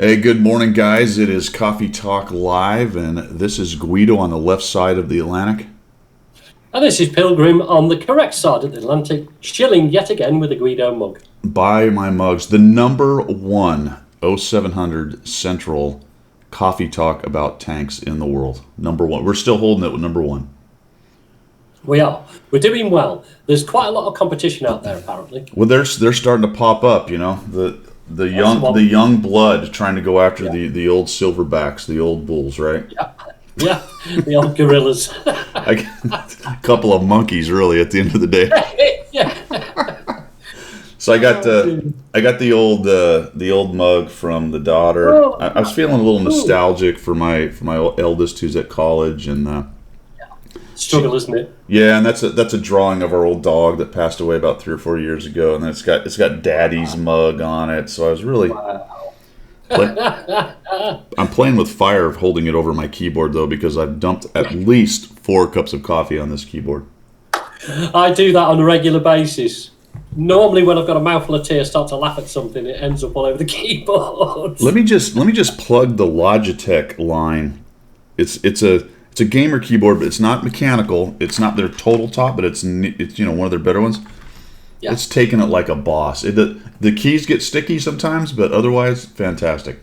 Hey, good morning, guys. It is Coffee Talk Live, and this is Guido on the left side of the Atlantic. And this is Pilgrim on the correct side of the Atlantic, chilling yet again with a Guido mug. Buy my mugs. The number one 0700 Central coffee talk about tanks in the world. Number one. We're still holding it with number one. We are. We're doing well. There's quite a lot of competition out there, apparently. Well, they're starting to pop up. You know, the young blood trying to go after the old silverbacks, the old bulls, right? Yeah, the old gorillas. A couple of monkeys, really, at the end of the day. Yeah. So I got the old mug from the daughter. I was feeling a little nostalgic for my eldest who's at college, and struggle, isn't it? yeah, and that's a drawing of our old dog that passed away about 3 or 4 years ago, and then it's got Daddy's mug on it. So I was really. I'm playing with fire holding it over my keyboard, though, because I've dumped at least 4 cups of coffee on this keyboard. I do that on a regular basis. Normally, when I've got a mouthful of tea, I start to laugh at something. It ends up all over the keyboard. Let me just plug the Logitech line. It's a gamer keyboard, but it's not mechanical. It's not their total top, but it's one of their better ones. Yeah. It's taking it like a boss. The keys get sticky sometimes, but otherwise, fantastic.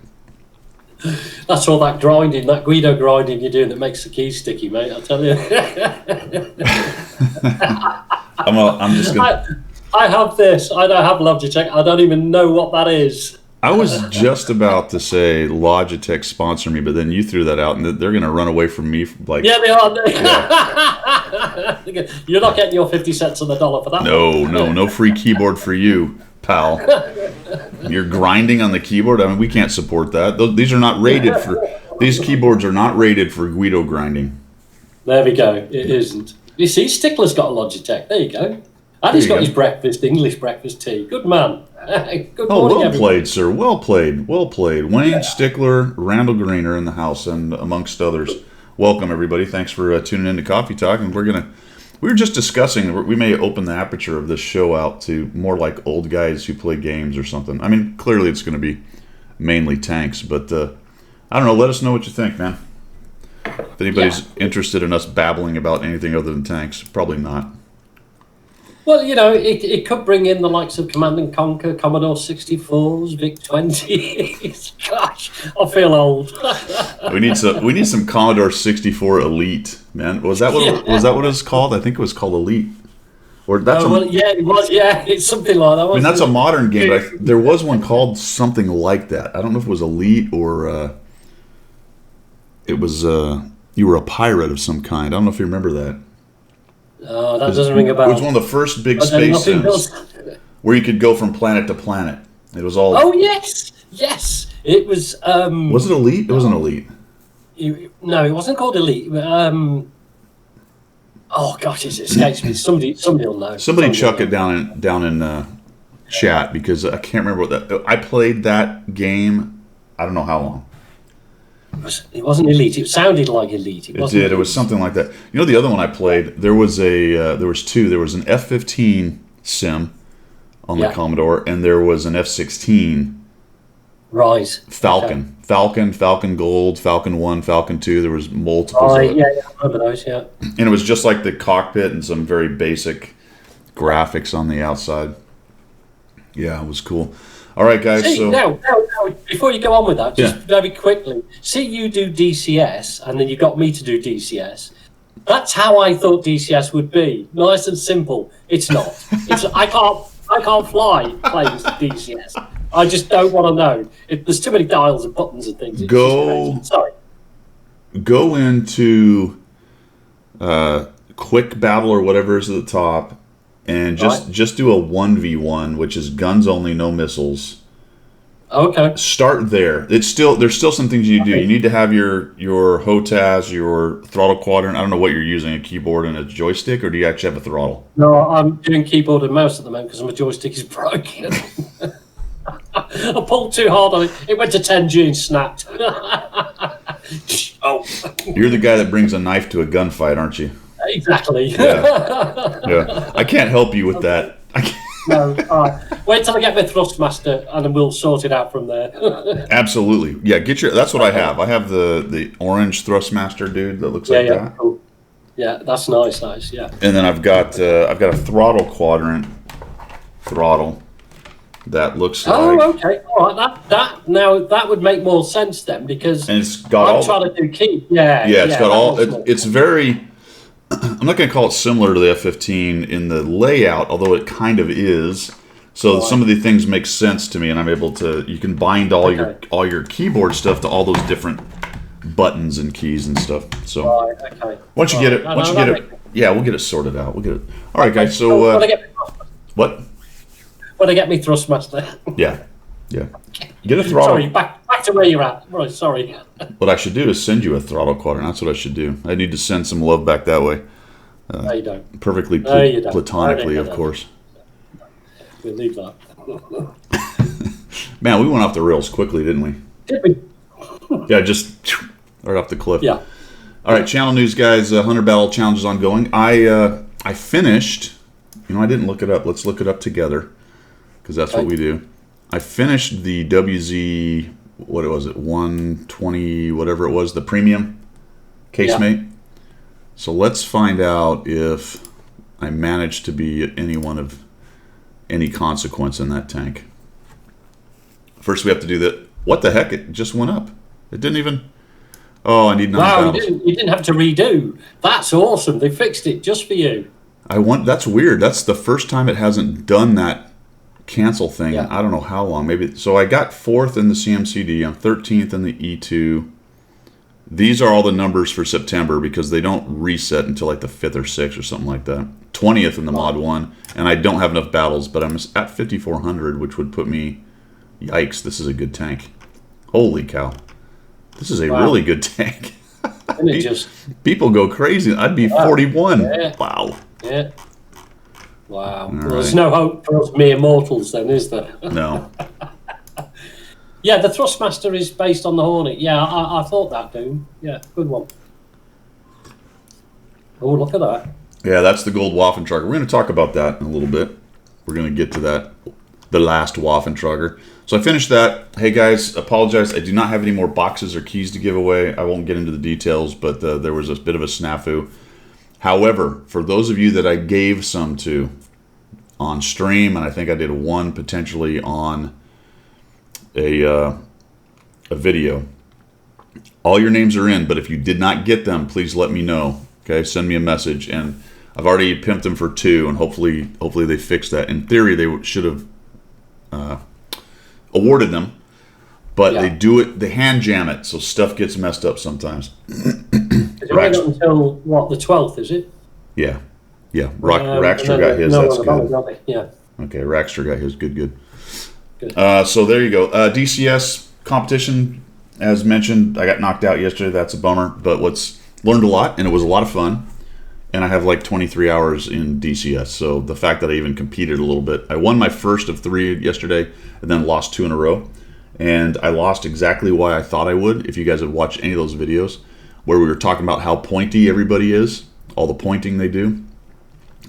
That's all that grinding, that Guido grinding you're doing that makes the keys sticky, mate. I'll tell you. I'm just gonna. I have this. I don't have Logitech. I don't even know what that is. I was just about to say Logitech sponsor me, but then you threw that out, and they're going to run away from me. Yeah, they are. Yeah. You're not getting your 50 cents on the dollar for that. No free keyboard for you, pal. You're grinding on the keyboard. I mean, we can't support that. These are not rated for. These keyboards are not rated for Guido grinding. There we go. It isn't. You see, Stickler's got a Logitech. There you go. And he's got his breakfast, English breakfast tea. Good man. Good morning, well everyone. played, sir. Well played. Wayne Stickler, Randall Greener in the house, and amongst others. Welcome, everybody. Thanks for tuning in to Coffee Talk. And we were just discussing, we may open the aperture of this show out to more like old guys who play games or something. I mean, clearly it's going to be mainly tanks, but I don't know. Let us know what you think, man. If anybody's interested in us babbling about anything other than tanks, probably not. Well, it could bring in the likes of Command & Conquer, Commodore 64s, VIC-20s. Gosh, I feel old. We need some Commodore 64 Elite, man. Was that what it was called? I think it was called Elite. Or that's it was. Yeah, it's something like that. I mean, that's a modern game, but there was one called something like that. I don't know if it was Elite or it was you were a pirate of some kind. I don't know if you remember that. Oh, that doesn't ring a bell. It was one of the first big space sims where you could go from planet to planet. It was all. Oh yes. It was. Was it Elite? It wasn't Elite. No, it wasn't called Elite. Oh gosh, it escapes me. Somebody will know. Somebody chuck it down in chat, because I can't remember what that. I played that game. I don't know how long. It wasn't Elite. It sounded like Elite. It did. Elite. It was something like that. You know, the other one I played, there was two. There was an F-15 sim on the Commodore, and there was an F-16 Rise Falcon. Okay. Falcon Gold, Falcon 1, Falcon 2. There was multiples of it. Yeah, I remember those, yeah. And it was just like the cockpit and some very basic graphics on the outside. Yeah, it was cool. All right, guys. Now, before you go on with that, just very quickly, see you do DCS, and then you got me to do DCS. That's how I thought DCS would be. Nice and simple. It's not. I can't fly playing DCS. I just don't want to know. There's too many dials and buttons and things. Go into Quick Battle or whatever is at the top. And just do a 1v1, which is guns only, no missiles. Okay. Start there. There's still some things you do. You need to have your HOTAS, your throttle quadrant. I don't know what you're using, a keyboard and a joystick, or do you actually have a throttle? No, I'm doing keyboard and mouse at the moment because my joystick is broken. I pulled too hard on it. It went to 10G and snapped. Oh. You're the guy that brings a knife to a gunfight, aren't you? Exactly. Yeah. I can't help you with that. No. All right. Wait till I get my Thrustmaster, and then we'll sort it out from there. Absolutely. Yeah, that's what I have. I have the orange Thrustmaster dude that looks like that. Cool. Yeah, that's nice. Yeah. And then I've got a throttle quadrant throttle that looks Oh, like. okay. All right. That would make more sense then, because And it's got I'm trying to do key. Yeah. Yeah, it's got all. that makes more It's sense. very. I'm not going to call it similar to the F-15 in the layout, although it kind of is. So Right. some of the things make sense to me, and I'm able to. You can bind all Okay. your keyboard stuff to all those different buttons and keys and stuff. So Right. Okay. once you get it, Right. once you No, get that it, makes- yeah, we'll get it sorted out. We'll get it. All right, guys. When So I get what? when I get me Thrustmaster. Yeah. Get a throttle. Sorry, back to where you're at. Right. Sorry. What I should do is send you a throttle quadrant. That's what I should do. I need to send some love back that way. No, you don't. Perfectly No, you don't. platonically, I of don't. course. We'll leave that. Man, we went off the rails quickly, didn't we? Did we? Yeah, just right off the cliff. Yeah. All right, channel news, guys. Hunter Battle Challenge is ongoing. I finished. I didn't look it up. Let's look it up together, because that's what Okay. we do. I finished the WZ. What was it? 120, whatever it was, the premium casemate. So let's find out if I managed to be anyone of any consequence in that tank. First, we have to do that. What the heck? It just went up. It didn't even. Oh, I need 9 Wow, battles. you didn't have to redo. That's awesome. They fixed it just for you. That's weird. That's the first time it hasn't done that cancel thing. Yeah. I don't know how long. Maybe. So I got 4th in the CMCD. I'm 13th in the E2. These are all the numbers for September because they don't reset until like the 5th or 6th or something like that. 20th in the Mod 1. And I don't have enough battles, but I'm at 5,400, which would put me. Yikes, this is a good tank. Holy cow. This is a Wow. really good tank. And it just, People go crazy. I'd be 41. Yeah. Wow. yeah. Wow. Well, right. there's no hope for us mere mortals then, is there? No. Yeah, the Thrustmaster is based on the Hornet. Yeah, I thought that, Doom. Yeah, good one. Oh, look at that. Yeah, that's the gold Waffentrager. We're going to talk about that in a little bit. We're going to get to that, the last Waffentrager. So I finished that. Hey guys, apologize. I do not have any more boxes or keys to give away. I won't get into the details, but there was a bit of a snafu. However, for those of you that I gave some to on stream, and I think I did one potentially on a video, all your names are in, but if you did not get them, please let me know. Okay, send me a message, and I've already pimped them for 2, and hopefully they fix that. In theory, they should have awarded them, but Yeah. they do it. They hand jam it, so stuff gets messed up sometimes. Is it right up until, what, the 12th, is it? Yeah. And Rackster then got his. no That's one about good. it, got they? Yeah. Okay, Rackster got his. Good. Good. So there you go. DCS competition, as mentioned, I got knocked out yesterday. That's a bummer, but learned a lot, and it was a lot of fun. And I have like 23 hours in DCS, so the fact that I even competed a little bit. I won my first of 3 yesterday, and then lost 2 in a row. And I lost exactly why I thought I would, if you guys had watched any of those videos, where we were talking about how pointy everybody is, all the pointing they do.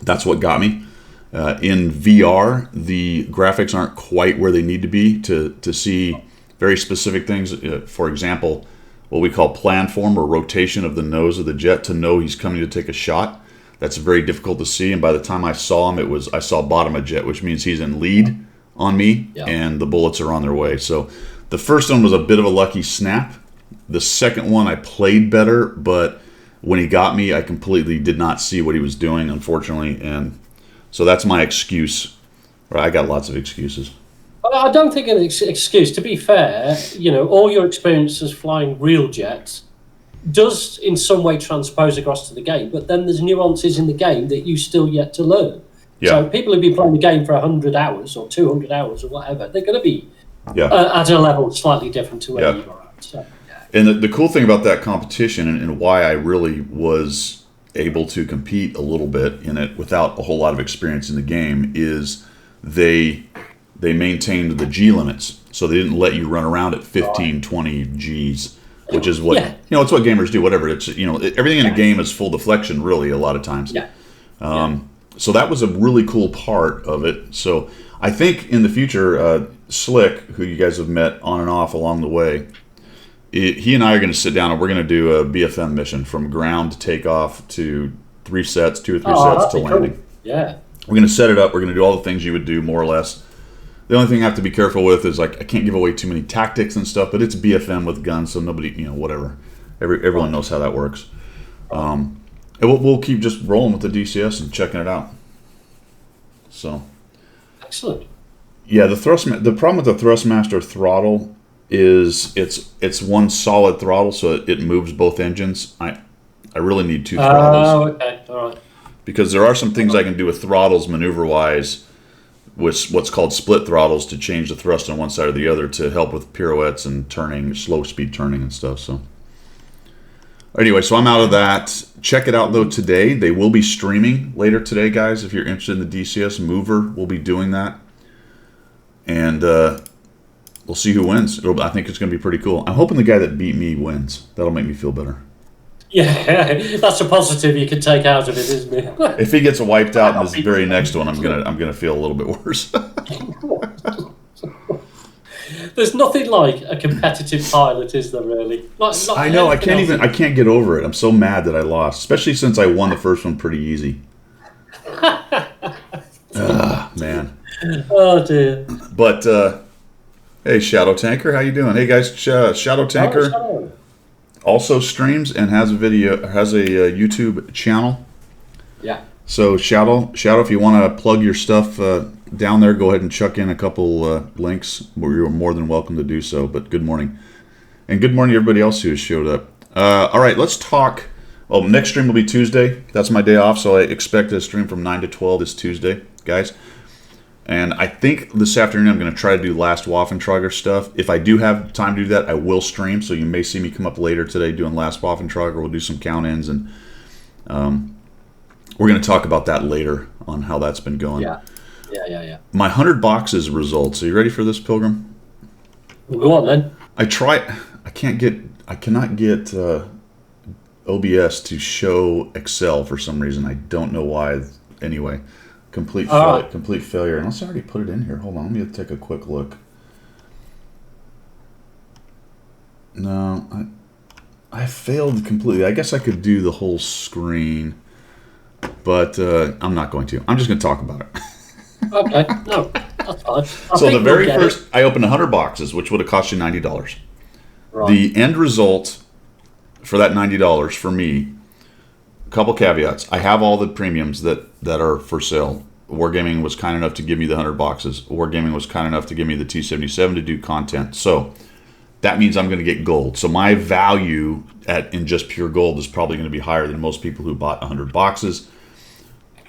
That's what got me. In VR, the graphics aren't quite where they need to be to see very specific things. For example, what we call planform or rotation of the nose of the jet to know he's coming to take a shot. That's very difficult to see. And by the time I saw him, I saw bottom of jet, which means he's in lead on me, Yeah. and the bullets are on their way. So the first one was a bit of a lucky snap. The second one I played better, but when he got me, I completely did not see what he was doing, unfortunately, and so that's my excuse. I got lots of excuses. Well, I don't think an excuse. To be fair, all your experiences flying real jets does in some way transpose across to the game, but then there's nuances in the game that you still yet to learn. Yeah. So people who've been playing the game for 100 hours or 200 hours or whatever, they're going to be Yeah. at a level slightly different to where Yeah. you are at. So, And the cool thing about that competition and why I really was able to compete a little bit in it without a whole lot of experience in the game is they maintained the G limits. So they didn't let you run around at 15, 20 Gs, which is what, it's what gamers do, whatever. It's, everything in a game is full deflection, really, a lot of times. yeah. so that was a really cool part of it. So I think in the future, Slick, who you guys have met on and off along the way, he and I are going to sit down and we're going to do a BFM mission from ground to takeoff to 3 sets, 2 or 3 sets to landing. Cool. Yeah. We're going to set it up. We're going to do all the things you would do, more or less. The only thing I have to be careful with is, like, I can't give away too many tactics and stuff, but it's BFM with guns, so nobody, whatever. Everyone knows how that works. And we'll keep just rolling with the DCS and checking it out. So. Excellent. Yeah, the problem with the Thrustmaster throttle is it's one solid throttle, so it moves both engines. I really need 2 throttles. Oh, okay, all right. Because there are some things I can do with throttles maneuver-wise, with what's called split throttles, to change the thrust on one side or the other to help with pirouettes and turning, slow speed turning and stuff. So anyway, so I'm out of that. Check it out though today. They will be streaming later today, guys. If you're interested in the DCS Mover, we'll be doing that, and we'll see who wins. I think it's going to be pretty cool. I'm hoping the guy that beat me wins. That'll make me feel better. Yeah, that's a positive you can take out of it, isn't it? If he gets wiped out in this very next one, I'm gonna feel a little bit worse. There's nothing like a competitive pilot, is there? Really? I know. I can't get over it. I'm so mad that I lost, especially since I won the first one pretty easy. Man. Oh dear. But hey, Shadow Tanker, how you doing? Hey guys, Shadow Tanker also streams and has a YouTube channel. Yeah. So Shadow, if you want to plug your stuff down there, go ahead and chuck in a couple links. You're more than welcome to do so. But good morning, and good morning to everybody else who has showed up. All right, let's talk. Well, next stream will be Tuesday. That's my day off, so I expect a stream from 9 to 12 this Tuesday, guys. And I think this afternoon I'm going to try to do last Waffentrager stuff. If I do have time to do that, I will stream. So you may see me come up later today doing last Waffentrager. We'll do some count-ins, and we're going to talk about that later on how that's been going. Yeah. My 100 boxes results. Are you ready for this, Pilgrim? Go on then. I cannot get OBS to show Excel for some reason. I don't know why. Anyway. Complete failure. Unless I already put it in here. Hold on, let me take a quick look. No, I failed completely. I guess I could do the whole screen, but I'm not going to. I'm just going to talk about it. Okay, no, that's fine. So the very first, I opened 100 boxes, which would have cost you $90. Right. The end result for that $90 for me, a couple caveats. I have all the premiums that are for sale. Wargaming was kind enough to give me the 100 boxes. Wargaming was kind enough to give me the T-77 to do content. So that means I'm going to get gold. So my value in just pure gold is probably going to be higher than most people who bought 100 boxes.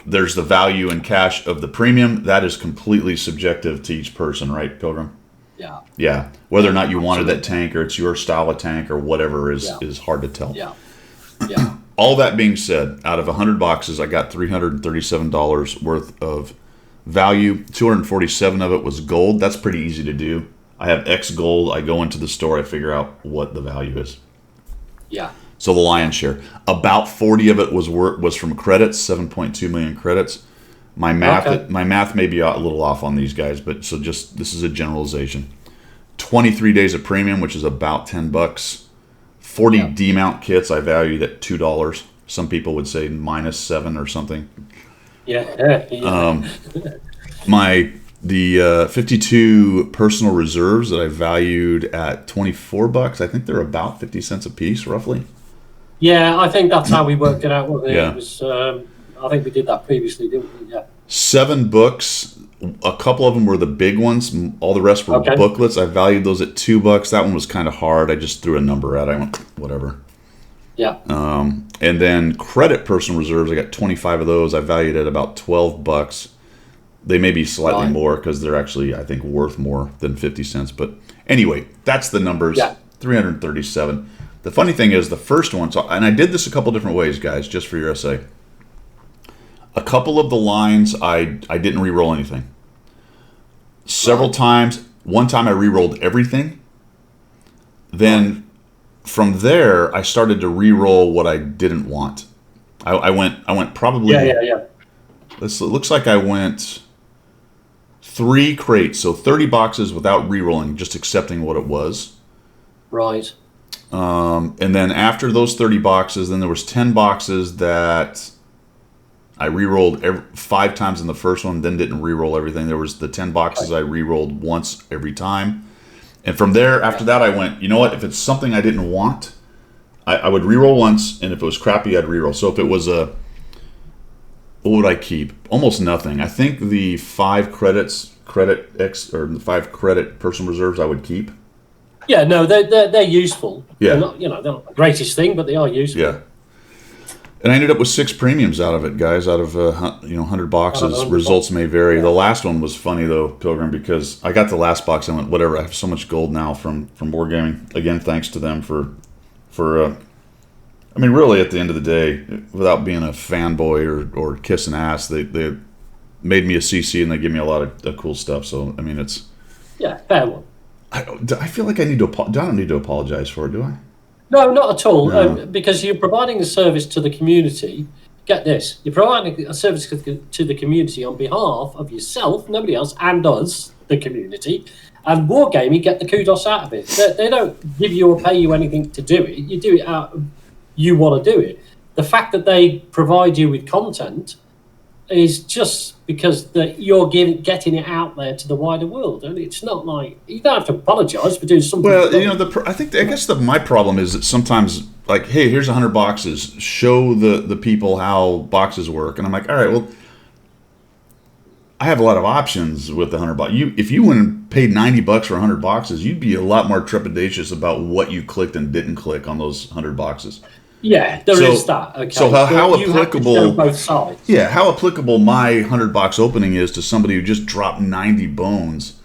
There's the value in cash of the premium. That is completely subjective to each person, right, Pilgrim? Yeah. Yeah. Whether or not you wanted that tank, or it's your style of tank, or whatever is hard to tell. Yeah. Yeah. All that being said, out of 100 boxes, I got $337 worth of value. 247 of it was gold. That's pretty easy to do. I have X gold. I go into the store. I figure out what the value is. Yeah. So the lion's share. About 40 of it was from credits, 7.2 million credits. My math may be a little off on these guys, but so just this is a generalization. 23 days of premium, which is about $10. 40 demount kits I valued at $2. Some people would say -7 or something. Yeah. The 52 personal reserves that I valued at $24. I think they're about 50 cents a piece, roughly. Yeah, I think that's how we worked it out. Wasn't it? Yeah. It was, I think we did that previously, didn't we? Yeah. 7 books. A couple of them were the big ones. All the rest were booklets. I valued those at $2. That one was kind of hard. I just threw a number at it. I went, whatever. Yeah. And then credit personal reserves, I got 25 of those. I valued at about $12. They may be slightly more because they're actually, I think, worth more than 50 cents. But anyway, that's the numbers. Yeah. 337. The funny thing is the first one, and I did this a couple different ways, guys, just for your essay. A couple of the lines, I didn't re-roll anything. Several times, one time I re-rolled everything. Then from there, I started to re-roll what I didn't want. I went probably. Yeah. It looks like I went 3 crates, so 30 boxes without re-rolling, just accepting what it was. Right. And then after those 30 boxes, then there was 10 boxes that I re-rolled 5 times in the first one, then didn't re-roll everything. There was the 10 boxes I re-rolled once every time. And from there, after that, I went, you know what? If it's something I didn't want, I would re-roll once, and if it was crappy, I'd re-roll. So if it was what would I keep? Almost nothing. I think the 5 credit the 5 credit personal reserves I would keep. Yeah, no, they're useful. Yeah. They're not, they're not the greatest thing, but they are useful. Yeah. And I ended up with 6 premiums out of it, guys. Out of 100 boxes. 100 Results may vary. The last one was funny though, Pilgrim, because I got the last box. I went, whatever. I have so much gold now from Wargaming. Again, thanks to them for. I mean, really, at the end of the day, without being a fanboy or kissing ass, they made me a CC and they give me a lot of cool stuff. So I mean, it's fair one. I feel like I don't need to apologize for it, do I? No, not at all. No. Because you're providing a service to the community. Get this: you're providing a service to the community on behalf of yourself, nobody else, and us, the community. And Wargaming get the kudos out of it. They don't give you or pay you anything to do it. You do it out. You want to do it. The fact that they provide you with content is just because that you're getting it out there to the wider world, and it's not like you don't have to apologise for doing something. Well, I guess my problem is that sometimes, like, hey, here's 100 boxes. Show the people how boxes work, and I'm like, all right, well, I have a lot of options with the 100 boxes. If you went and paid $90 for 100 boxes, you'd be a lot more trepidatious about what you clicked and didn't click on those 100 boxes. Yeah, there is that. Okay. So how you applicable? have to show both sides. Yeah, how applicable my 100 box opening is to somebody who just dropped 90 bones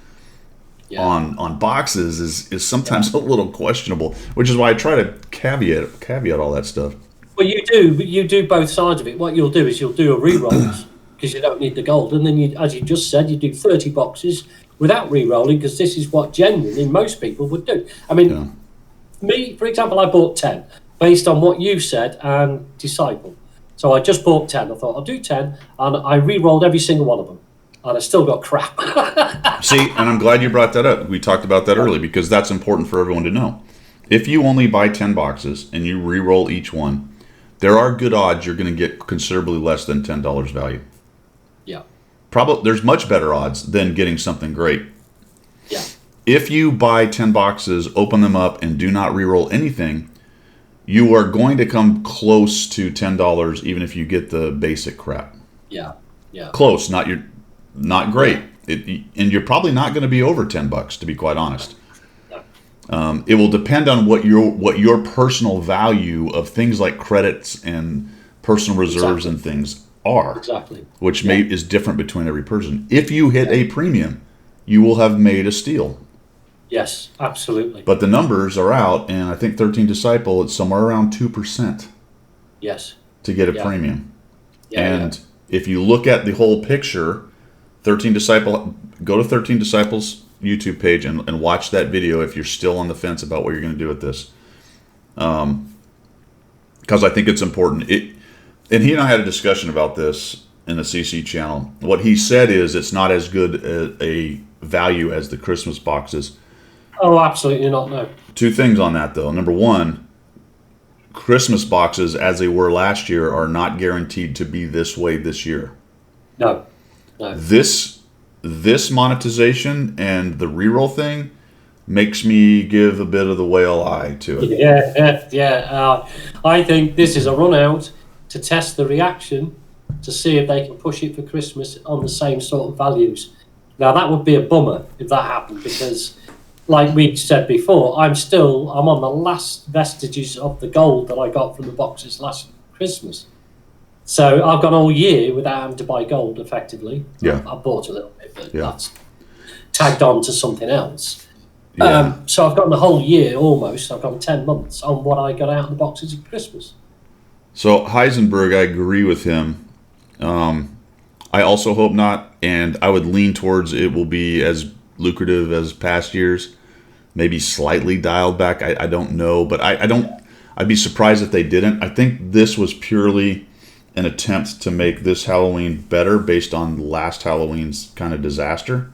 on boxes is sometimes a little questionable. Which is why I try to caveat all that stuff. Well, you do both sides of it. What you'll do is you'll do a re-rolls because you don't need the gold, and then as you just said, you do 30 boxes without re-rolling because this is what genuinely most people would do. I mean, me, for example, I bought 10. Based on what you've said and Disciple. So I just bought 10. I thought, I'll do 10. And I re-rolled every single one of them. And I still got crap. See, and I'm glad you brought that up. We talked about that early because that's important for everyone to know. If you only buy 10 boxes and you re-roll each one, there are good odds you're going to get considerably less than $10 value. Yeah. Probably, there's much better odds than getting something great. Yeah. If you buy 10 boxes, open them up, and do not re-roll anything, you are going to come close to $10 even if you get the basic crap. Yeah, yeah. Close, not great. And you're probably not going to be over $10, to be quite honest. It will depend on what your personal value of things like credits and personal reserves and things are. Exactly. Which is different between every person. If you hit a premium, you will have made a steal. Yes, absolutely. But the numbers are out, and I think 13 Disciple, it's somewhere around 2%. Yes. To get a premium. Yeah, and if you look at the whole picture, 13 Disciple, go to 13 Disciples YouTube page and watch that video if you're still on the fence about what you're going to do with this. Because I think it's important. And he and I had a discussion about this in the CC channel. What he said is it's not as good a value as the Christmas boxes. Oh, absolutely not, no. 2 things on that, though. Number one, Christmas boxes, as they were last year, are not guaranteed to be this way this year. No. This monetization and the reroll thing makes me give a bit of the whale eye to it. Yeah. I think this is a run out to test the reaction to see if they can push it for Christmas on the same sort of values. Now, that would be a bummer if that happened because... Like we said before, I'm on the last vestiges of the gold that I got from the boxes last Christmas. So I've gone all year without having to buy gold, effectively. Yeah. I bought a little bit, but that's tagged on to something else. So I've gone the whole year almost. I've gone 10 months on what I got out of the boxes at Christmas. So Heisenberg, I agree with him. I also hope not, and I would lean towards it will be as lucrative as past years. Maybe slightly dialed back. I don't know, but I'd be surprised if they didn't. I think this was purely an attempt to make this Halloween better based on last Halloween's kind of disaster.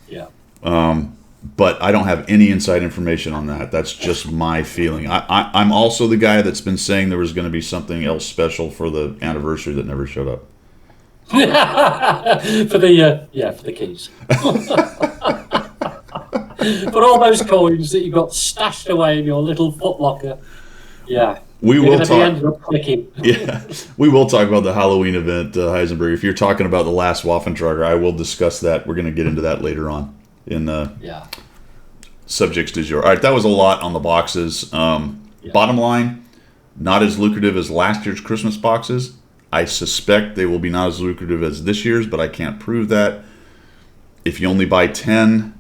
Yeah. But I don't have any inside information on that. That's just my feeling. I'm also the guy that's been saying there was going to be something else special for the anniversary that never showed up. For the keys. But all those coins that you got stashed away in your little footlocker, yeah. We will talk. Ended up clicking. Yeah, we will talk about the Halloween event, Heisenberg. If you're talking about the last Waffentrager, I will discuss that. We're going to get into that later on in subjects du jour. All right, that was a lot on the boxes. Bottom line, not as lucrative as last year's Christmas boxes. I suspect they will be not as lucrative as this year's, but I can't prove that. If you only buy 10,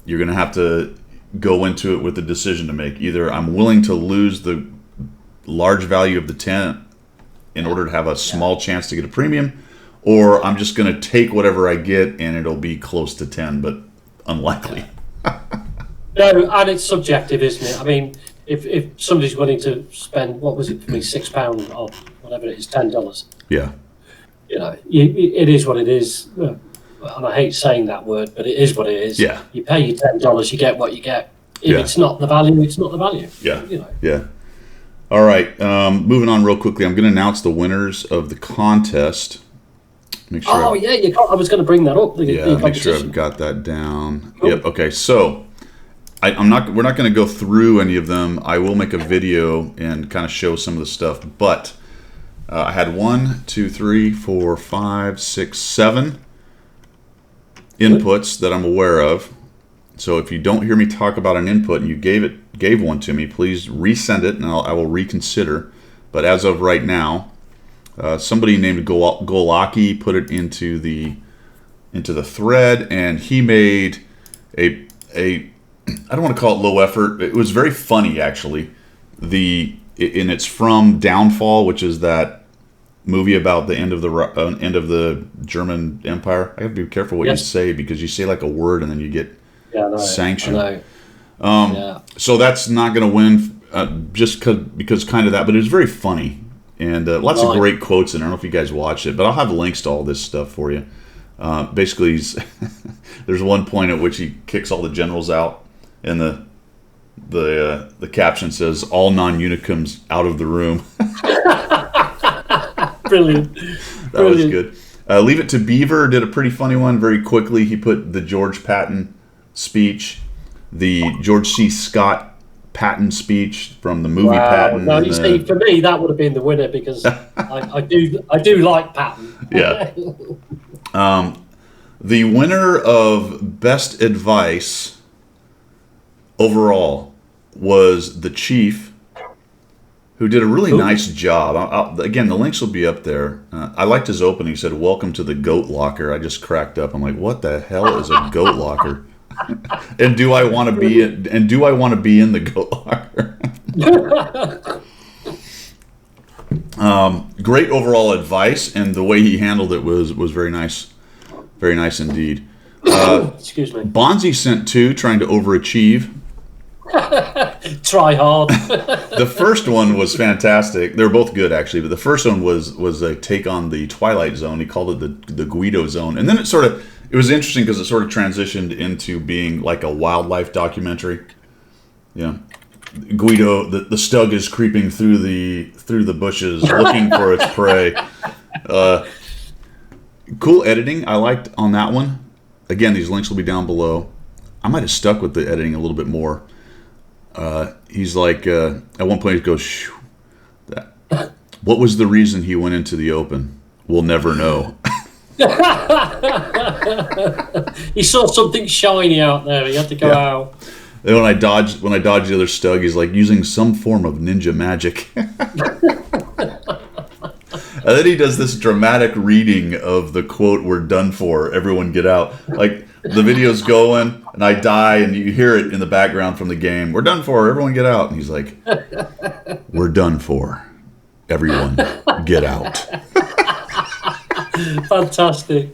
you're going to have to go into it with a decision to make. Either I'm willing to lose the large value of the 10 in order to have a small chance to get a premium, or I'm just going to take whatever I get and it'll be close to 10, but unlikely. No, and it's subjective, isn't it? I mean, if somebody's willing to spend, what was it for me, £6 or whatever it is, $10. Yeah. You know, it is what it is. And I hate saying that word, but it is what it is. Yeah. You pay your $10, you get what you get. If it's not the value, it's not the value. Yeah. You know. Yeah. All right. Moving on real quickly. I'm going to announce the winners of the contest. Make sure I was going to bring that up. Make sure I've got that down. Cool. Yep. Okay. So we're not going to go through any of them. I will make a video and kind of show some of the stuff, but I had 1, 2, 3, 4, 5, 6, 7 inputs that I'm aware of. So if you don't hear me talk about an input and you gave one to me, please resend it and I will reconsider. But as of right now, somebody named Golaki put it into the thread, and he made a I don't want to call it low effort. It was very funny actually. And it's from Downfall, which is that movie about the end of the German Empire. I have to be careful what you say, because you say like a word and then you get sanctioned. So that's not going to win just because kind of that, but it was very funny and lots of great quotes. And I don't know if you guys watched it, but I'll have links to all this stuff for you. Basically, there's one point at which he kicks all the generals out, and the caption says, "All non-unicums out of the room." Brilliant. That was good. Leave It to Beaver did a pretty funny one very quickly. He put the George Patton speech, the George C. Scott Patton speech from the movie Patton. No, you see, for me that would have been the winner, because I do like Patton. Yeah. The winner of best advice overall was the Chief, who did a really nice job. Again, the links will be up there. I liked his opening. He said, "Welcome to the goat locker." I just cracked up. I'm like, what the hell is a goat locker? And do I want to be in the goat locker? Great overall advice, and the way he handled it was very nice. Very nice indeed. Excuse me. Bonzi sent 2, trying to overachieve. Try hard. The first one was fantastic. They're both good actually, but the first one was a take on the Twilight Zone. He called it the Guido Zone, and then it was interesting because it sort of transitioned into being like a wildlife documentary. Yeah, Guido, the stug is creeping through the bushes looking for its prey. Cool editing. I liked on that one. Again, these links will be down below. I might have stuck with the editing a little bit more. He's like, at one point he goes, "Shoo, what was the reason he went into the open? We'll never know." He saw something shiny out there. He had to go out. And when I dodged the other stug, he's like using some form of ninja magic. And then he does this dramatic reading of the quote, "We're done for, everyone get out." Like the video's going and I die and you hear it in the background from the game. "We're done for, everyone get out." And he's like, "We're done for, everyone get out." Fantastic.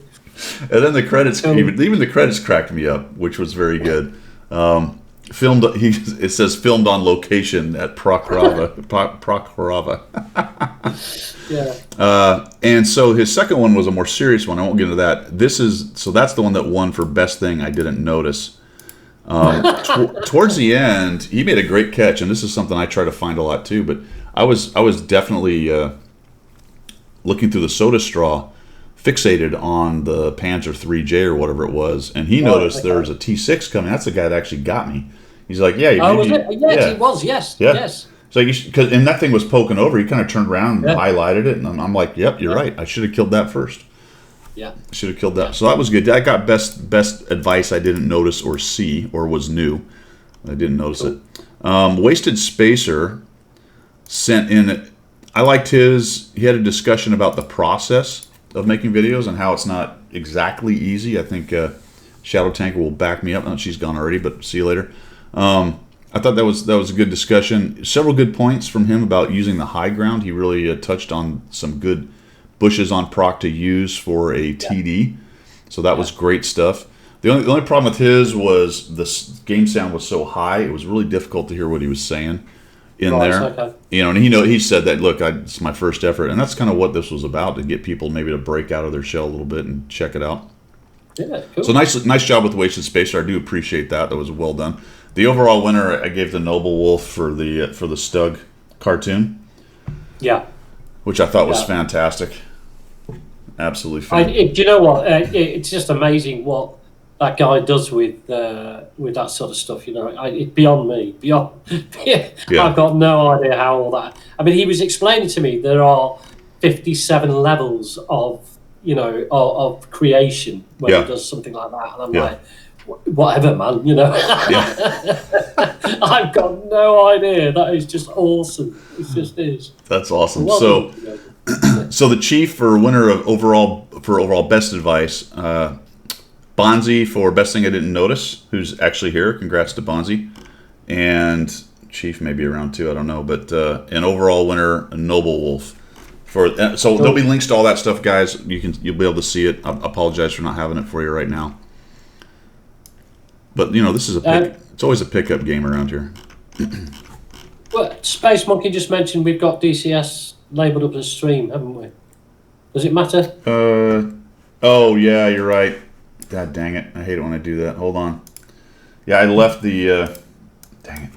And then the credits, even the credits cracked me up, which was very good. filmed. It says filmed on location at Prokhrova. Prokhrova. Yeah. And so his second one was a more serious one. I won't get into that. That's the one that won for best thing I didn't notice. Towards the end, he made a great catch, and this is something I try to find a lot too. But I was definitely looking through the soda straw, fixated on the Panzer 3J or whatever it was, and he noticed there was a T6 coming. That's the guy that actually got me. He's like, "Yeah, was it? Yes, it was. Yes, yes. So and that thing was poking over. He kind of turned around and highlighted it, and I'm like, "Yep, you're right. I should have killed that first. Yeah, should have killed that." So that was good. I got best advice I didn't notice or see or was new. I didn't notice it. Wasted Spacer sent in. I liked his. He had a discussion about the process of making videos and how it's not exactly easy. I think Shadow Tanker will back me up. No, she's gone already, but see you later. I thought that was a good discussion. Several good points from him about using the high ground. He really touched on some good bushes on proc to use for a TD. So that was great stuff. The only problem with his was the game sound was so high. It was really difficult to hear what he was saying in there. Okay. You know, and he said that, look, it's my first effort. And that's kind of what this was about, to get people maybe to break out of their shell a little bit and check it out. Yeah, cool. So nice job with Wasted Spacer. I do appreciate that. That was well done. The overall winner, I gave the Noble Wolf for the Stug cartoon. Yeah. Which I thought was fantastic. Absolutely fantastic. Do you know what? It's just amazing what that guy does with that sort of stuff. You know, it's beyond me. I've got no idea how all that. I mean, he was explaining to me there are 57 levels of of creation when he does something like that, and I'm like, whatever, man. You know, I've got no idea. That is just awesome. It just is. That's awesome. So the chief for winner of overall best advice, Bonzi for best thing I didn't notice, who's actually here. Congrats to Bonzi. And chief may be around too, I don't know. But an overall winner, a Noble Wolf. There'll be links to all that stuff, guys. You'll be able to see it. I apologize for not having it for you right now. But this is it's always a pickup game around here. Well, Space Monkey just mentioned we've got DCS labelled up as stream, haven't we? Does it matter? Oh yeah, you're right. God dang it! I hate it when I do that. Hold on. Yeah, I left the. Dang it.